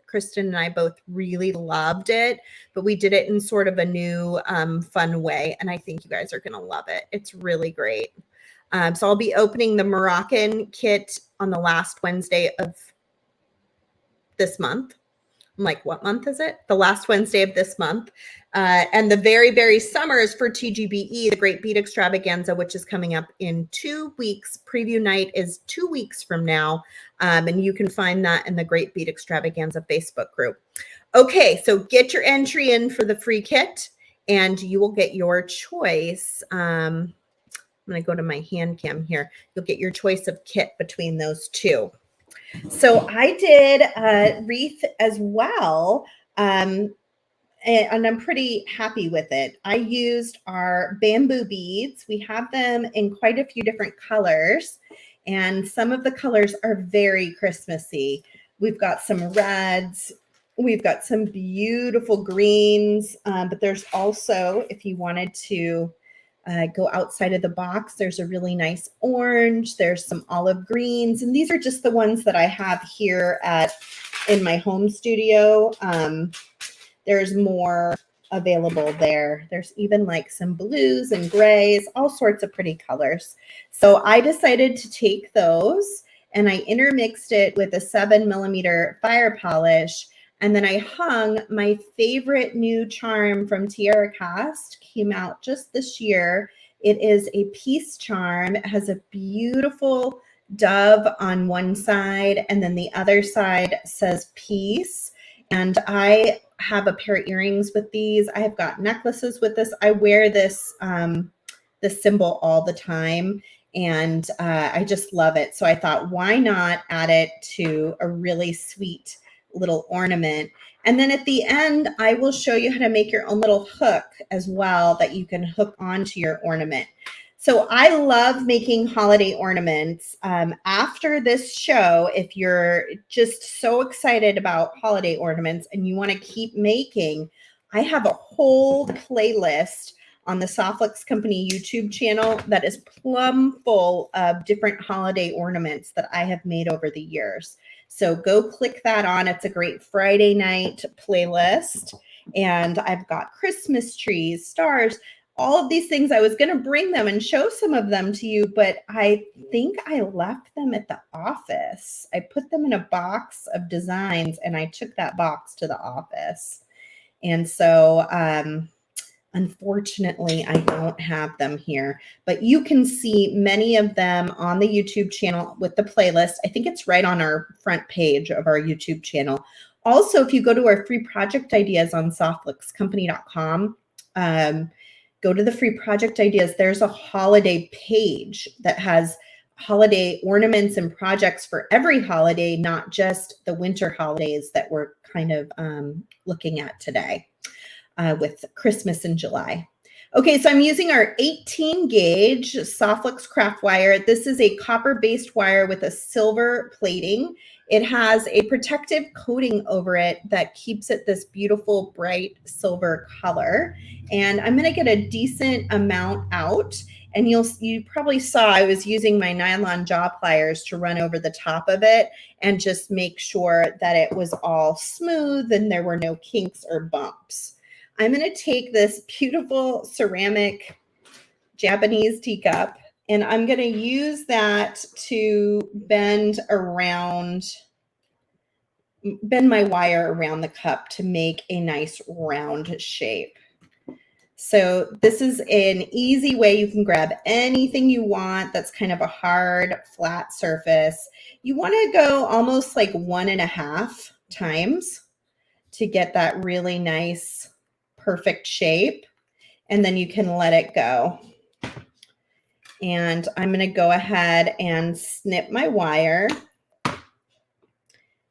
Kristen and I both really loved it, but we did it in sort of a new fun way. And I think you guys are going to love it. It's really great. So I'll be opening the Moroccan kit on the last Wednesday of this month. I'm like, what month is it? The last Wednesday of this month. And the very, very summer is for TGBE, the Great Bead Extravaganza, which is coming up in 2 weeks. Preview night is 2 weeks from now. And you can find that in the Great Bead Extravaganza Facebook group. Okay, so get your entry in for the free kit and you will get your choice. I'm going to go to my hand cam here. You'll get your choice of kit between those 2. So I did a wreath as well. And I'm pretty happy with it. I used our bamboo beads. We have them in quite a few different colors, and some of the colors are very Christmassy. We've got some reds, we've got some beautiful greens, but there's also, if you wanted to go outside of the box, there's a really nice orange, there's some olive greens, and these are just the ones that I have here in my home studio. There's more available there. There's even like some blues and grays, all sorts of pretty colors. So I decided to take those and I intermixed it with a 7mm fire polish. And then I hung my favorite new charm from Tierra Cast, came out just this year. It is a peace charm. It has a beautiful dove on one side, and then the other side says peace. And I have a pair of earrings with these. I have got necklaces with this. I wear this symbol all the time, and I just love it. So I thought, why not add it to a really sweet little ornament? And then at the end, I will show you how to make your own little hook as well that you can hook onto your ornament. So I love making holiday ornaments. After this show, if you're just so excited about holiday ornaments and you want to keep making, I have a whole playlist on the Softflix Company YouTube channel that is plumb full of different holiday ornaments that I have made over the years. So go click that on. It's a great Friday night playlist. And I've got Christmas trees, stars, all of these things. I was going to bring them and show some of them to you, but I think I left them at the office. I put them in a box of designs and I took that box to the office. And so, unfortunately, I don't have them here, but you can see many of them on the YouTube channel with the playlist. I think it's right on our front page of our YouTube channel. Also, if you go to our free project ideas on softflixcompany.com, go to the free project ideas. There's a holiday page that has holiday ornaments and projects for every holiday, not just the winter holidays that we're kind of looking at today with Christmas in July. Okay, so I'm using our 18 gauge Softflix craft wire. This is a copper-based wire with a silver plating. It has a protective coating over it that keeps it this beautiful bright silver color. And I'm going to get a decent amount out. And you probably saw I was using my nylon jaw pliers to run over the top of it and just make sure that it was all smooth and there were no kinks or bumps. I'm going to take this beautiful ceramic Japanese teacup, and I'm going to use that to bend my wire around the cup to make a nice round shape. So this is an easy way you can grab anything you want that's kind of a hard, flat surface. You want to go almost like 1.5 times to get that really nice, perfect shape. And then you can let it go. And I'm going to go ahead and snip my wire.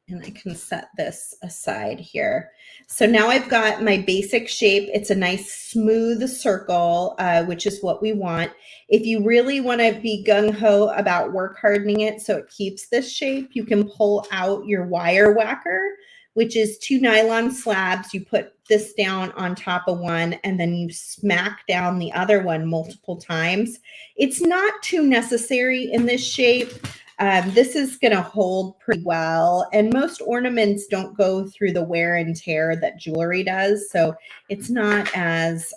And I can set this aside here. So now I've got my basic shape. It's a nice smooth circle, which is what we want. If you really want to be gung-ho about work hardening it so it keeps this shape, you can pull out your wire whacker, which is 2 nylon slabs. You put this down on top of one and then you smack down the other one multiple times. It's not too necessary in this shape. This is going to hold pretty well, and most ornaments don't go through the wear and tear that jewelry does, so it's not as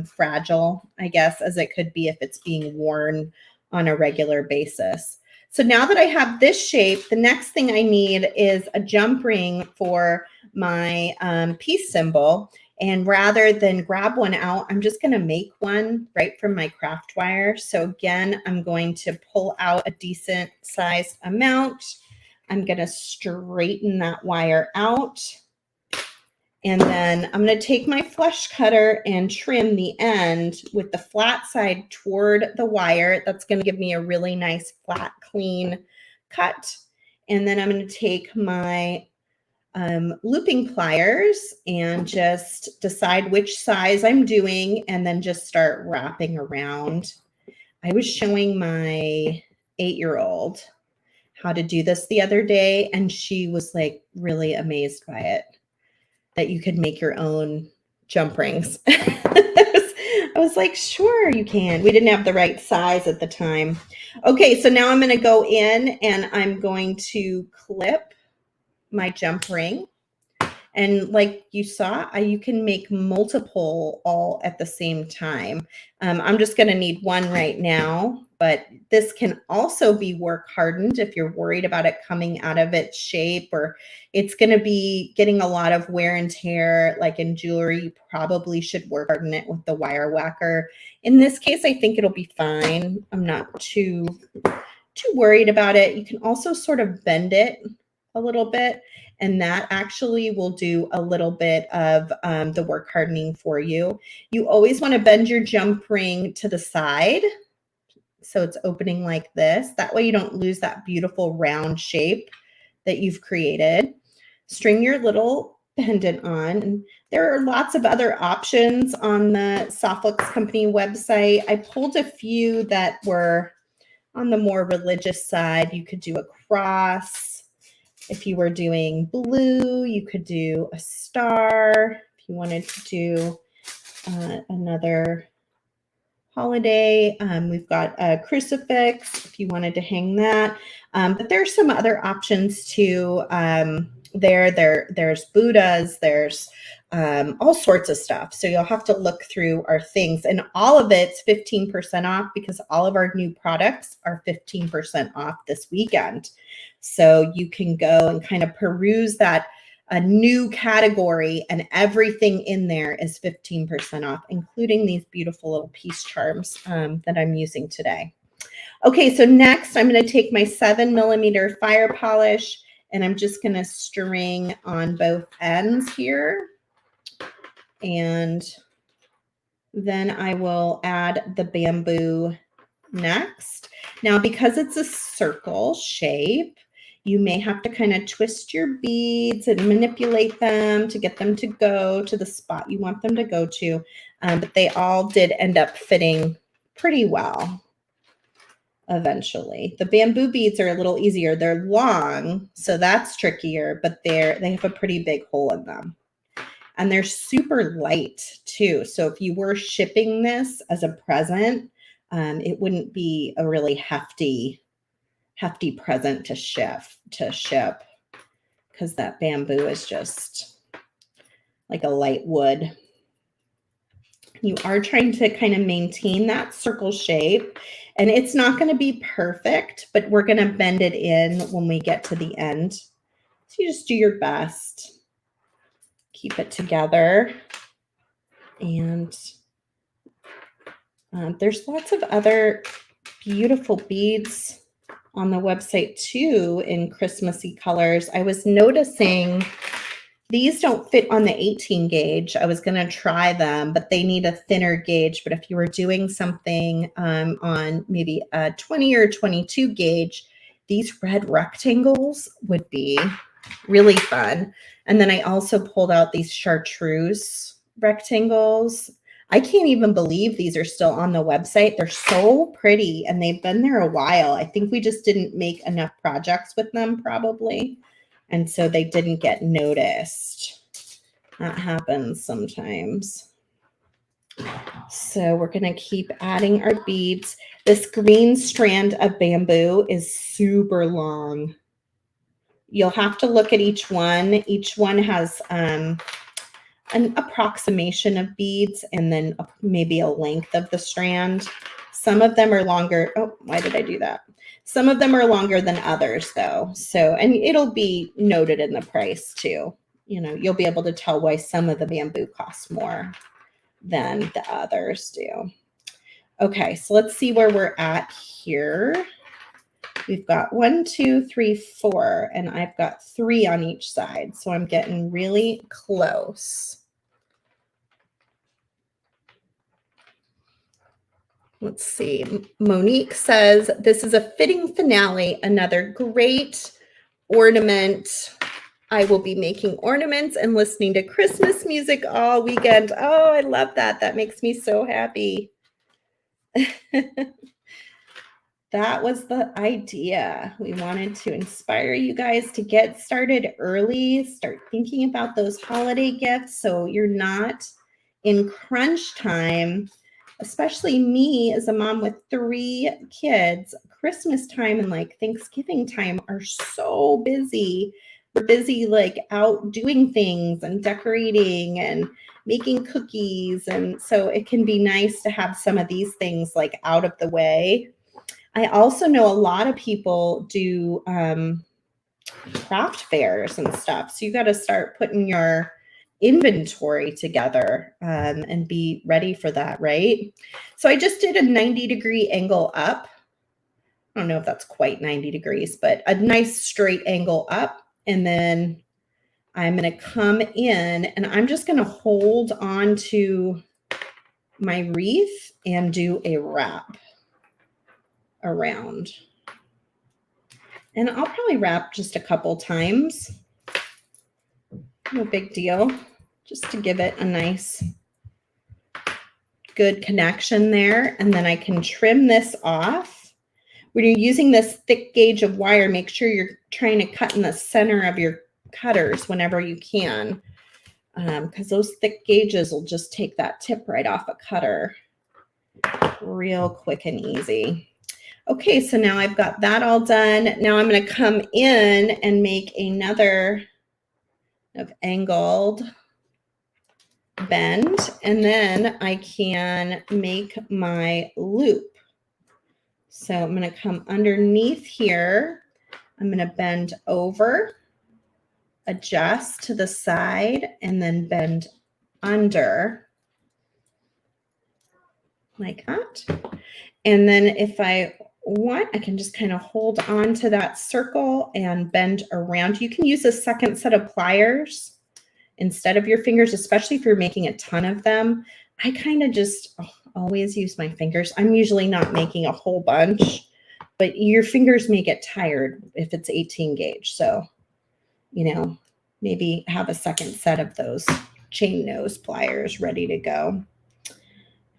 fragile, I guess, as it could be if it's being worn on a regular basis. So now that I have this shape, the next thing I need is a jump ring for my peace symbol. And rather than grab one out, I'm just going to make one right from my craft wire. So again, I'm going to pull out a decent sized amount. I'm going to straighten that wire out. And then I'm going to take my flush cutter and trim the end with the flat side toward the wire. That's going to give me a really nice, flat, clean cut. And then I'm going to take my looping pliers and just decide which size I'm doing and then just start wrapping around. I was showing my 8-year-old how to do this the other day, and she was like really amazed by it, that you could make your own jump rings. I was like, sure you can. We didn't have the right size at the time. Okay, so now I'm going to go in and I'm going to clip my jump ring. And like you saw, you can make multiple all at the same time. I'm just going to need one right now, but this can also be work hardened if you're worried about it coming out of its shape, or it's going to be getting a lot of wear and tear. Like in jewelry, you probably should work harden it with the wire whacker. In this case, I think it'll be fine. I'm not too worried about it. You can also sort of bend it a little bit, and that actually will do a little bit of the work hardening for you. You always want to bend your jump ring to the side so it's opening like this. That way you don't lose that beautiful round shape that you've created. String your little pendant on. And there are lots of other options on the Softflix Company website. I pulled a few that were on the more religious side. You could do a cross. If you were doing blue, you could do a star. If you wanted to do another holiday, we've got a crucifix if you wanted to hang that. But there's some other options too. There's Buddhas, there's all sorts of stuff. So you'll have to look through our things, and all of it's 15% off because all of our new products are 15% off this weekend. So you can go and kind of peruse that a new category, and everything in there is 15% off, including these beautiful little piece charms that I'm using today. Okay, so next I'm going to take my 7mm fire polish, and I'm just going to string on both ends here. And then I will add the bamboo next. Now, because it's a circle shape, you may have to kind of twist your beads and manipulate them to get them to go to the spot you want them to go to. But they all did end up fitting pretty well eventually. The bamboo beads are a little easier. They're long, so that's trickier, but they have a pretty big hole in them. And they're super light too. So if you were shipping this as a present, it wouldn't be a really hefty present to ship because that bamboo is just like a light wood. You are trying to kind of maintain that circle shape, and it's not going to be perfect, but we're going to bend it in when we get to the end. So you just do your best. Keep it together. And there's lots of other beautiful beads on the website too in Christmassy colors. I was noticing these don't fit on the 18 gauge. I was going to try them, but they need a thinner gauge. But if you were doing something on maybe a 20 or 22 gauge, these red rectangles would be really fun. And then I also pulled out these chartreuse rectangles. I can't even believe these are still on the website. They're so pretty, and they've been there a while. I think we just didn't make enough projects with them probably, and so they didn't get noticed. That happens sometimes. So we're going to keep adding our beads. This green strand of bamboo is super long. You'll have to look at each one. Each one has an approximation of beads and then maybe a length of the strand. Some of them are longer. Oh, why did I do that? Some of them are longer than others though. So, and it'll be noted in the price too. You know, you'll be able to tell why some of the bamboo costs more than the others do. Okay, so let's see where we're at here. We've got 1, 2, 3, 4, and I've got 3 on each side. So I'm getting really close. Let's see. Monique says, this is a fitting finale. Another great ornament. I will be making ornaments and listening to Christmas music all weekend. Oh, I love that. That makes me so happy. That was the idea. We wanted to inspire you guys to get started early, start thinking about those holiday gifts so you're not in crunch time, especially me as a mom with 3 kids. Christmas time and like Thanksgiving time are so busy. We're busy like out doing things and decorating and making cookies. And so it can be nice to have some of these things like out of the way. I also know a lot of people do craft fairs and stuff. So you got to start putting your inventory together and be ready for that, right? So I just did a 90-degree angle up. I don't know if that's quite 90 degrees, but a nice straight angle up. And then I'm going to come in and I'm just going to hold on to my wreath and do a wrap around. And I'll probably wrap just a couple times. No big deal. Just to give it a nice, good connection there. And then I can trim this off. When you're using this thick gauge of wire, make sure you're trying to cut in the center of your cutters whenever you can. Because those thick gauges will just take that tip right off a cutter real quick and easy. Okay, so now I've got that all done. Now I'm going to come in and make another of angled bend, and then I can make my loop. So I'm going to come underneath here. I'm going to bend over, adjust to the side, and then bend under like that. And then if I want, I can just kind of hold on to that circle and bend around. You can use a second set of pliers instead of your fingers, especially if you're making a ton of them. I kind of just always use my fingers. I'm usually not making a whole bunch, but your fingers may get tired if it's 18 gauge. So, you know, maybe have a second set of those chain nose pliers ready to go.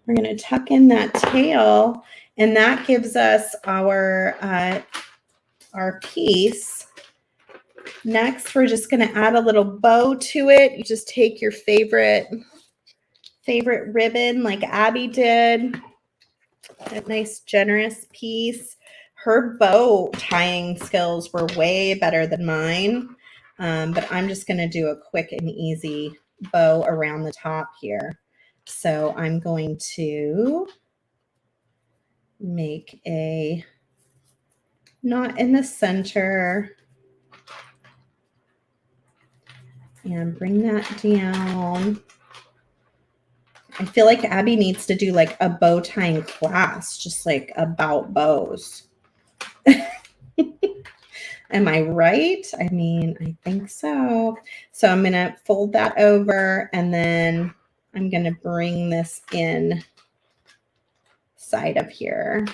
We're going to tuck in that tail, and that gives us our piece. Next, we're just going to add a little bow to it. You just take your favorite ribbon like Abby did. That nice generous piece. Her bow tying skills were way better than mine, but I'm just going to do a quick and easy bow around the top here. So I'm going to make a knot in the center and bring that down. I feel like Abby needs to do like a bow tying class, just like about bows. Am I right? I mean, I think so. So I'm going to fold that over, and then I'm going to bring this in side of here.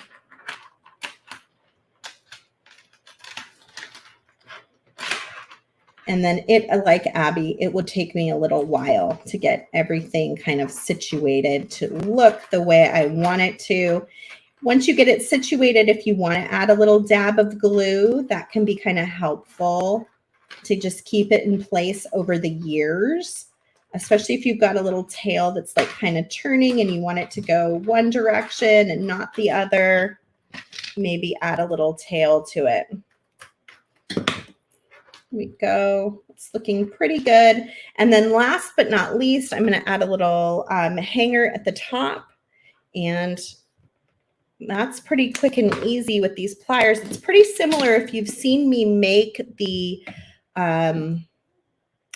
And then like Abby, it would take me a little while to get everything kind of situated to look the way I want it to. Once you get it situated, if you want to add a little dab of glue, that can be kind of helpful to just keep it in place over the years, especially if you've got a little tail that's like kind of turning and you want it to go one direction and not the other. Maybe add a little tail to it. Here we go. It's looking pretty good. And then last but not least, I'm going to add a little hanger at the top, and that's pretty quick and easy with these pliers. It's pretty similar if you've seen me make the an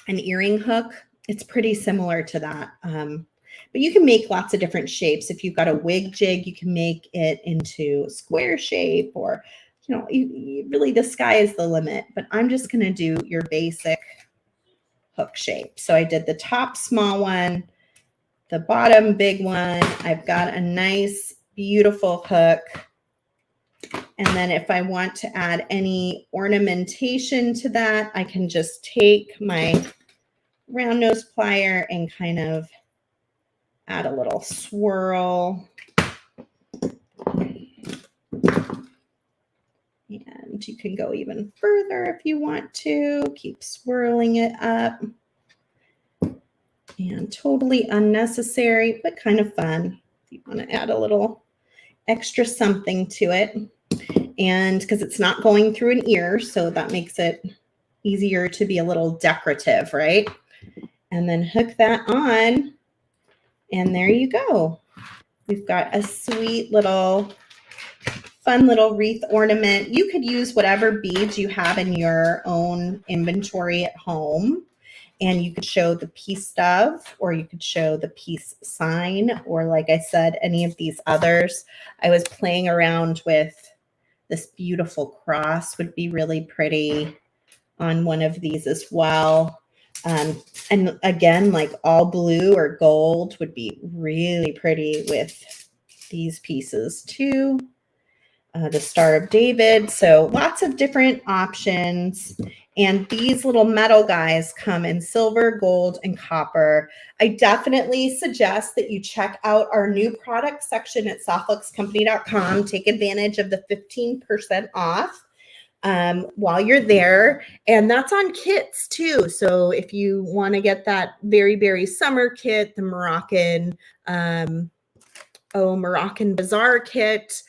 earring hook. It's pretty similar to that. But you can make lots of different shapes. If you've got a wig jig, you can make it into square shape, or you know, really the sky is the limit. But I'm just going to do your basic hook shape. So I did the top small one, the bottom big one. I've got a nice beautiful hook. And then if I want to add any ornamentation to that, I can just take my round nose plier and kind of add a little swirl. And you can go even further if you want to. Keep swirling it up. And totally unnecessary, but kind of fun. You want to add a little extra something to it. And because it's not going through an ear, so that makes it easier to be a little decorative, right? And then hook that on, and there you go. We've got a sweet little, fun little wreath ornament. You could use whatever beads you have in your own inventory at home. And you could show the peace dove, or you could show the peace sign, or like I said, any of these others. I was playing around with this beautiful cross, would be really pretty on one of these as well. And again, like all blue or gold would be really pretty with these pieces too. The Star of David. So lots of different options. And these little metal guys come in silver, gold, and copper. I definitely suggest that you check out our new product section at softluxcompany.com. Take advantage of the 15% off while you're there. And that's on kits too. So if you want to get that very, very summer kit, the Moroccan Bazaar kit,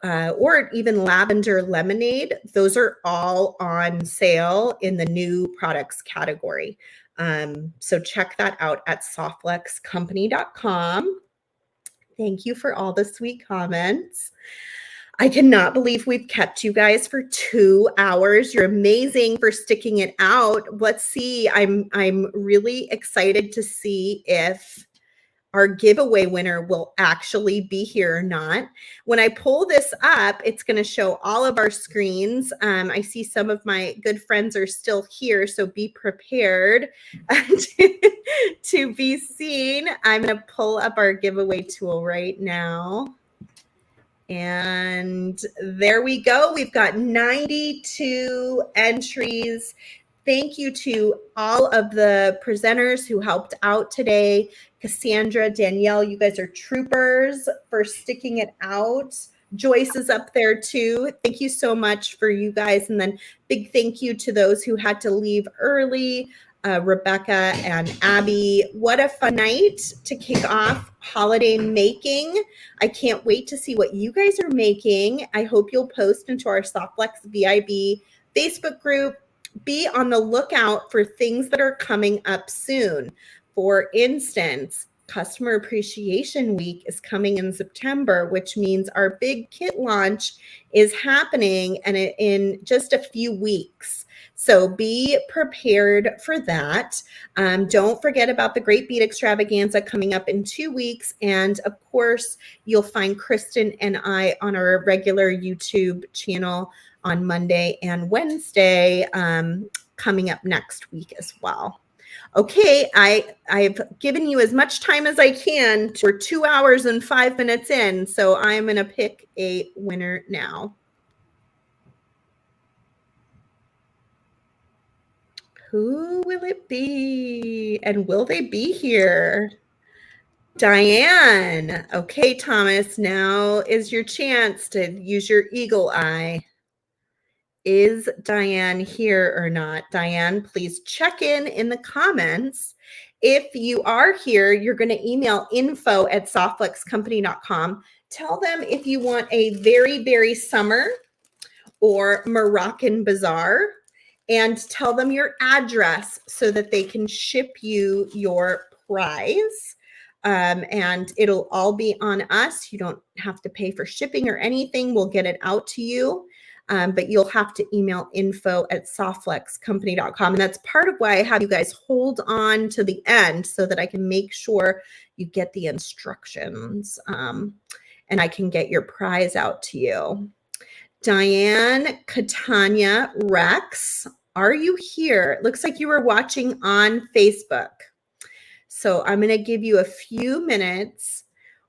or even lavender lemonade, those are all on sale in the new products category. So check that out at softluxcompany.com. Thank you for all the sweet comments. I cannot believe we've kept you guys for 2 hours. You're amazing for sticking it out. Let's see. I'm really excited to see if our giveaway winner will actually be here or not. When I pull this up, it's going to show all of our screens. I see some of my good friends are still here, so be prepared to be seen. I'm going to pull up our giveaway tool right now. And there we go. We've got 92 entries. Thank you to all of the presenters who helped out today. Cassandra, Danielle, you guys are troopers for sticking it out. Joyce is up there too. Thank you so much for you guys. And then big thank you to those who had to leave early. Rebecca and Abby. What a fun night to kick off holiday making. I can't wait to see what you guys are making. I hope you'll post into our Softflex VIB Facebook group. Be on the lookout for things that are coming up soon. For instance, Customer Appreciation Week is coming in September, which means our big kit launch is happening and in just a few weeks. So be prepared for that. Don't forget about the Great Bead Extravaganza coming up in 2 weeks. And of course, you'll find Kristen and I on our regular YouTube channel on Monday and Wednesday coming up next week as well. Okay, I've given you as much time as I can. We're 2 hours and 5 minutes in, so I'm going to pick a winner now. Who will it be? And will they be here? Diane. Okay, Thomas, now is your chance to use your eagle eye. Is Diane here or not? Diane, please check in the comments. If you are here, you're going to email info@softluxcompany.com. Tell them if you want a very, very summer or Moroccan Bazaar, and tell them your address so that they can ship you your prize. And it'll all be on us. You don't have to pay for shipping or anything. We'll get it out to you. But you'll have to email info@softluxcompany.com. And that's part of why I have you guys hold on to the end so that I can make sure you get the instructions and I can get your prize out to you. Diane, Catania, Rex, are you here? It looks like you were watching on Facebook. So I'm going to give you a few minutes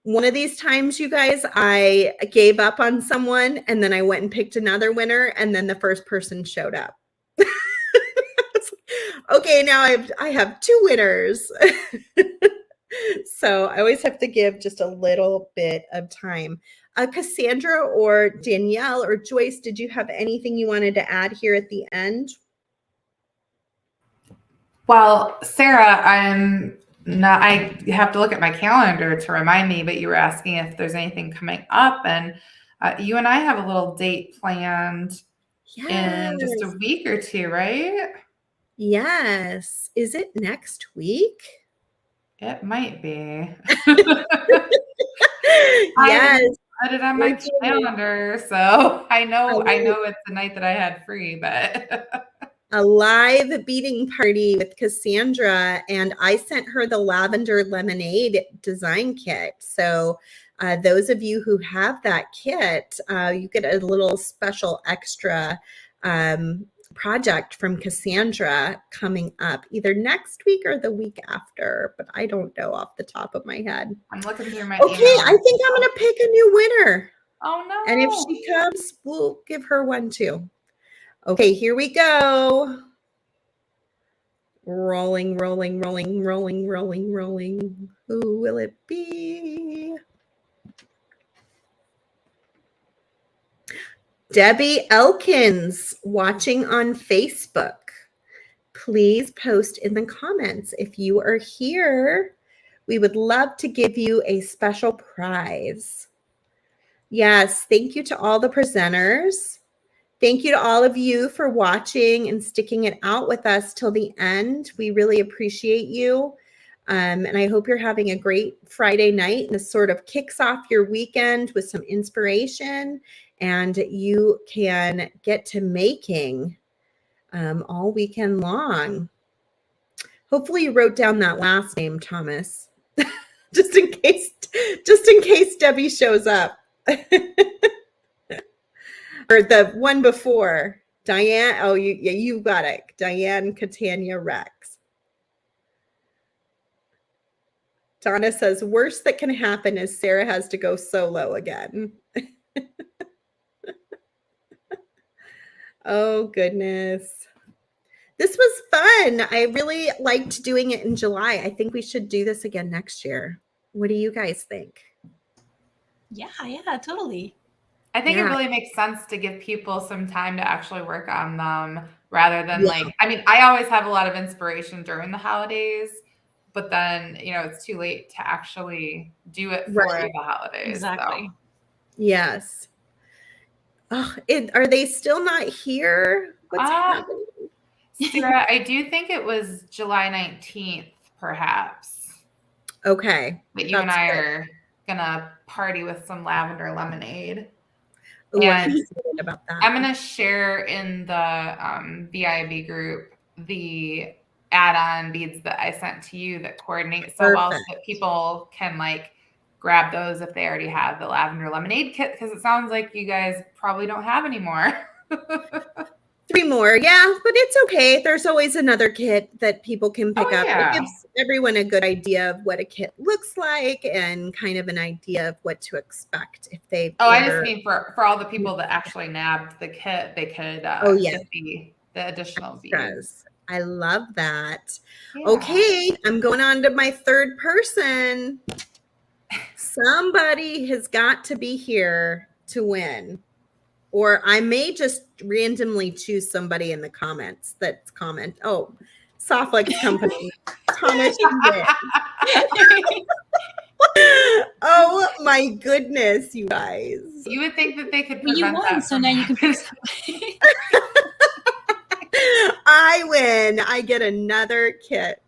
One of these times, you guys, I gave up on someone and then I went and picked another winner, and then the first person showed up. Okay, now I have two winners. So I always have to give just a little bit of time. Cassandra or Danielle or Joyce, did you have anything you wanted to add here at the end? Well, Sarah, I have to look at my calendar to remind me, but you were asking if there's anything coming up, and you and I have a little date planned in just a week or two, right? Yes. Is it next week? It might be. Yes. I put it on my calendar, so I know it's the night that I had free, but a live beading party with Cassandra, and I sent her the lavender lemonade design kit. So those of you who have that kit, you get a little special extra project from Cassandra coming up either next week or the week after, but I don't know off the top of my head. I'm looking through my Okay, email. I think I'm going to pick a new winner. Oh, no. And if she comes, we'll give her one too. Okay, here we go. Rolling, rolling, rolling, rolling, rolling, rolling. Who will it be? Debbie Elkins watching on Facebook. Please post in the comments if you are here. We would love to give you a special prize. Yes, thank you to all the presenters. Thank you to all of you for watching and sticking it out with us till the end. We really appreciate you. And I hope you're having a great Friday night, and this sort of kicks off your weekend with some inspiration, and you can get to making all weekend long. Hopefully you wrote down that last name, Thomas, just in case Debbie shows up. Or the one before, Diane. Oh, you got it. Diane Catania Rex. Donna says, worst that can happen is Sarah has to go solo again. Oh, goodness. This was fun. I really liked doing it in July. I think we should do this again next year. What do you guys think? Yeah, totally. I think it really makes sense to give people some time to actually work on them rather than I always have a lot of inspiration during the holidays, but then, it's too late to actually do it for the holidays. Exactly. So. Yes. Oh, are they still not here? What's happening? Sarah, I do think it was July 19th, perhaps. Okay. But you and I are going to party with some lavender lemonade. Ooh, I'm excited about that. I'm going to share in the VIB group the add-on beads that I sent to you that coordinate so well, so that people can grab those if they already have the lavender lemonade kit, because it sounds like you guys probably don't have any more. 3 more. Yeah, but it's okay. There's always another kit that people can pick up. Yeah. It gives everyone a good idea of what a kit looks like and kind of an idea of what to expect if they I just mean for all the people that actually nabbed the kit, they could get the additional beads. I love that. Yeah. Okay, I'm going on to my third person. Somebody has got to be here to win. Or I may just randomly choose somebody in the comments that's comment. Oh, Softlex Company. Thomas. Oh my goodness, you guys. You would think that they could prevent you won, that. So now you can pick somebody. I win. I get another kit.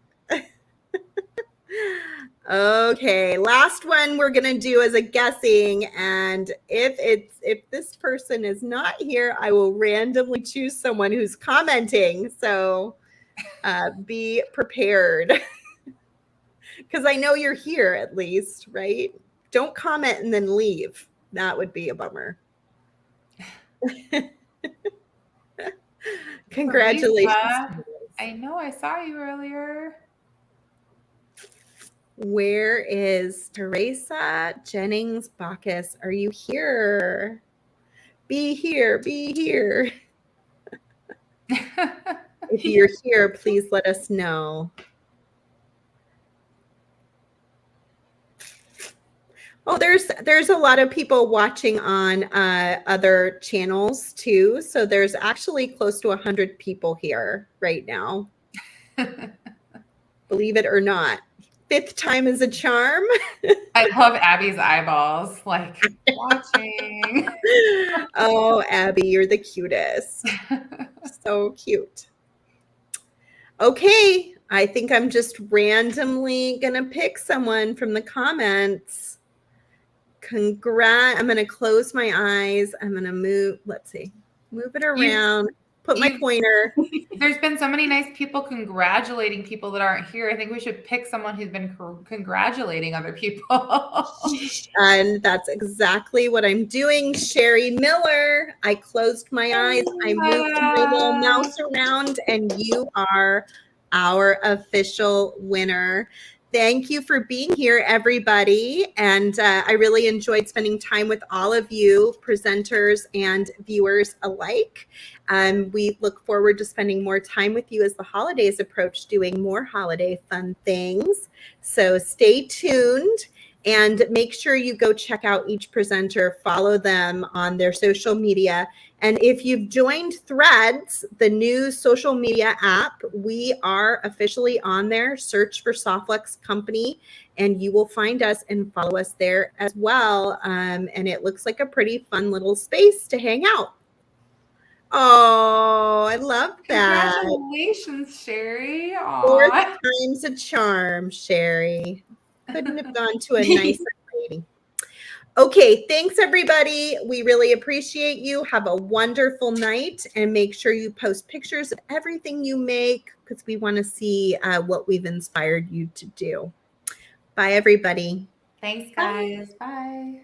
Okay, last one we're gonna do is a guessing, and if this person is not here, I will randomly choose someone who's commenting. So be prepared, because I know you're here at least, right? Don't comment and then leave. That would be a bummer. Congratulations. Lisa, I know I saw you earlier. Where is Teresa Jennings Bacchus? Are you here? Be here, be here. If you're here, please let us know. Oh, there's a lot of people watching on other channels too. So there's actually close to 100 people here right now. Believe it or not. 5th time is a charm. I love Abby's eyeballs, like watching. Oh, Abby, you're the cutest. So cute. Okay, I think I'm just randomly gonna pick someone from the comments. I'm gonna close my eyes. I'm gonna move, let's see, move it around, put my pointer. There's been so many nice people congratulating people that aren't here. I think we should pick someone who's been congratulating other people. And that's exactly what I'm doing. Sherry Miller. I closed my eyes. I moved my little mouse around, and you are our official winner. Thank you for being here, everybody. And I really enjoyed spending time with all of you, presenters and viewers alike. We look forward to spending more time with you as the holidays approach, doing more holiday fun things. So stay tuned. And make sure you go check out each presenter, follow them on their social media. And if you've joined Threads, the new social media app, we are officially on there. Search for Softflex Company, and you will find us and follow us there as well. And it looks like a pretty fun little space to hang out. Oh, I love that. Congratulations, Sherry. 4th time's a charm, Sherry. Couldn't have gone to a nicer lady. Okay, thanks everybody. We really appreciate you. Have a wonderful night, and make sure you post pictures of everything you make, because we want to see what we've inspired you to do. Bye, everybody. Thanks, guys. Bye.